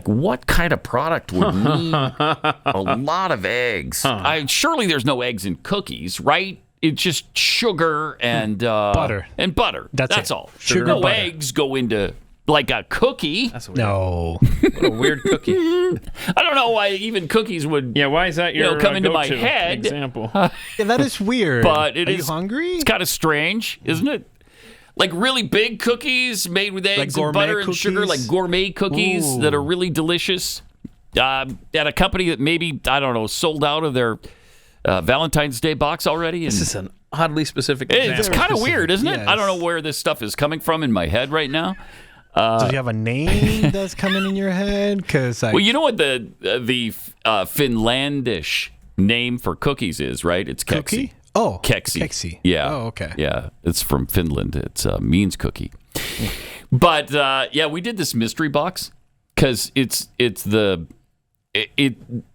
what kind of product would need a lot of eggs? Surely there's no eggs in cookies, right? It's just sugar and butter. And butter. That's all. Sugar, no butter. Eggs go into like a cookie. No. What a weird cookie. I don't know why even cookies would. Yeah, why is that your come into my head? Example. Yeah, that is weird. But Are you hungry? It's kind of strange, isn't it? Like really big cookies made with eggs and butter and sugar, like gourmet cookies that are really delicious. At a company that maybe, I don't know, sold out of their Valentine's Day box already. This is an oddly specific example. It's kind of weird, isn't it? I don't know where this stuff is coming from in my head right now. Do you have a name that's coming in your head? Because well, you know what the Finlandish name for cookies is, right? It's keksi. Cookie? Oh, keksi. Keksi. Yeah. Oh, okay. Yeah, it's from Finland. It's means cookie. But we did this mystery box because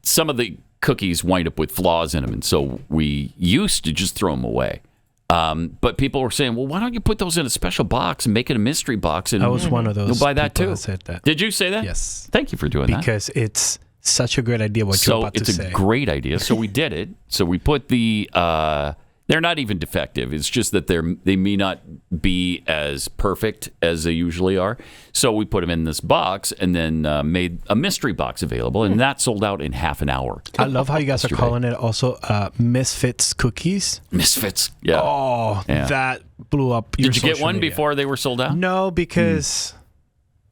some of the cookies wind up with flaws in them, and so we used to just throw them away. But people were saying, well, why don't you put those in a special box and make it a mystery box? And I was one of those. You'll buy that too. That said that. Did you say that? Yes. Thank you for doing that. Because it's such a great idea what you're about to say. So it's a great idea. So we did it. So we put they're not even defective. It's just that they may not be as perfect as they usually are. So we put them in this box and then made a mystery box available, and that sold out in half an hour. I love how you guys are calling it also Misfits cookies. Misfits, yeah. Oh, yeah. That blew up your Did you get one media. before they were sold out? No, because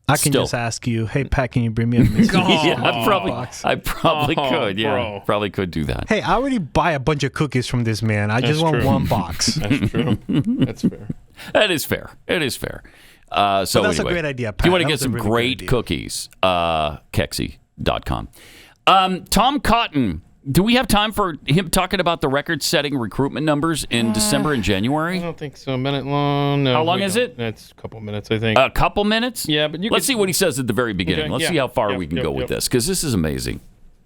I can just ask you, hey, Pat, can you bring me a Misfits box? I probably could. Yeah, bro. probably could do that. Hey, I already buy a bunch of cookies from this man. I just want one box. That's true. That's fair. That is fair. It is fair. So that's anyway, a great idea, Pat. If you want to That get was a some really great good idea. cookies, Keksi.com. Tom Cotton, do we have time for him talking about the record-setting recruitment numbers in December and January? I don't think so. A minute long. No, How long is it? It's a couple minutes, I think. A couple minutes? Yeah, but let's see what he says at the very beginning. Okay, Let's yeah. see how far Yep, we can yep, go with yep. this, because this is amazing.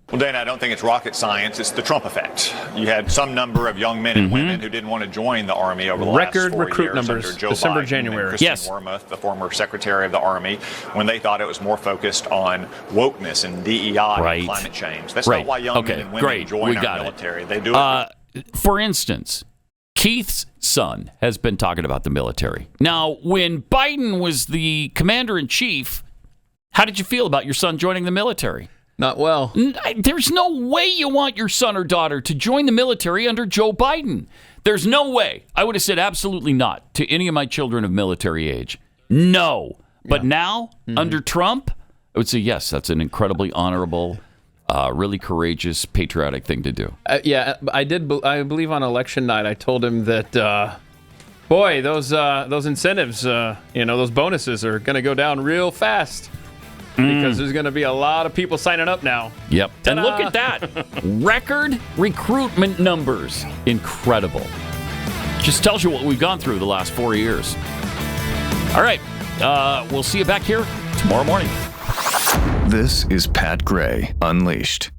Well, Dana, I don't think it's rocket science. It's the Trump effect. You had some number of young men and women who didn't want to join the Army over the last 4 recruit years numbers, under Joe December, Biden January. and Kristen Wormuth, the former Secretary of the Army, when they thought it was more focused on wokeness and DEI and climate change. That's not why young men and women join our military. They do it. For instance, Keith's son has been talking about the military. Now, when Biden was the commander-in-chief, how did you feel about your son joining the military? Not well. There's no way you want your son or daughter to join the military under Joe Biden. There's no way. I would have said absolutely not to any of my children of military age. No. But now, under Trump, I would say, yes, that's an incredibly honorable, really courageous, patriotic thing to do. I did. I believe on election night, I told him that, boy, those incentives, those bonuses are going to go down real fast. Because there's going to be a lot of people signing up now. Yep. Ta-da! And look at that. Record recruitment numbers. Incredible. Just tells you what we've gone through the last 4 years. All right. We'll see you back here tomorrow morning. This is Pat Gray Unleashed.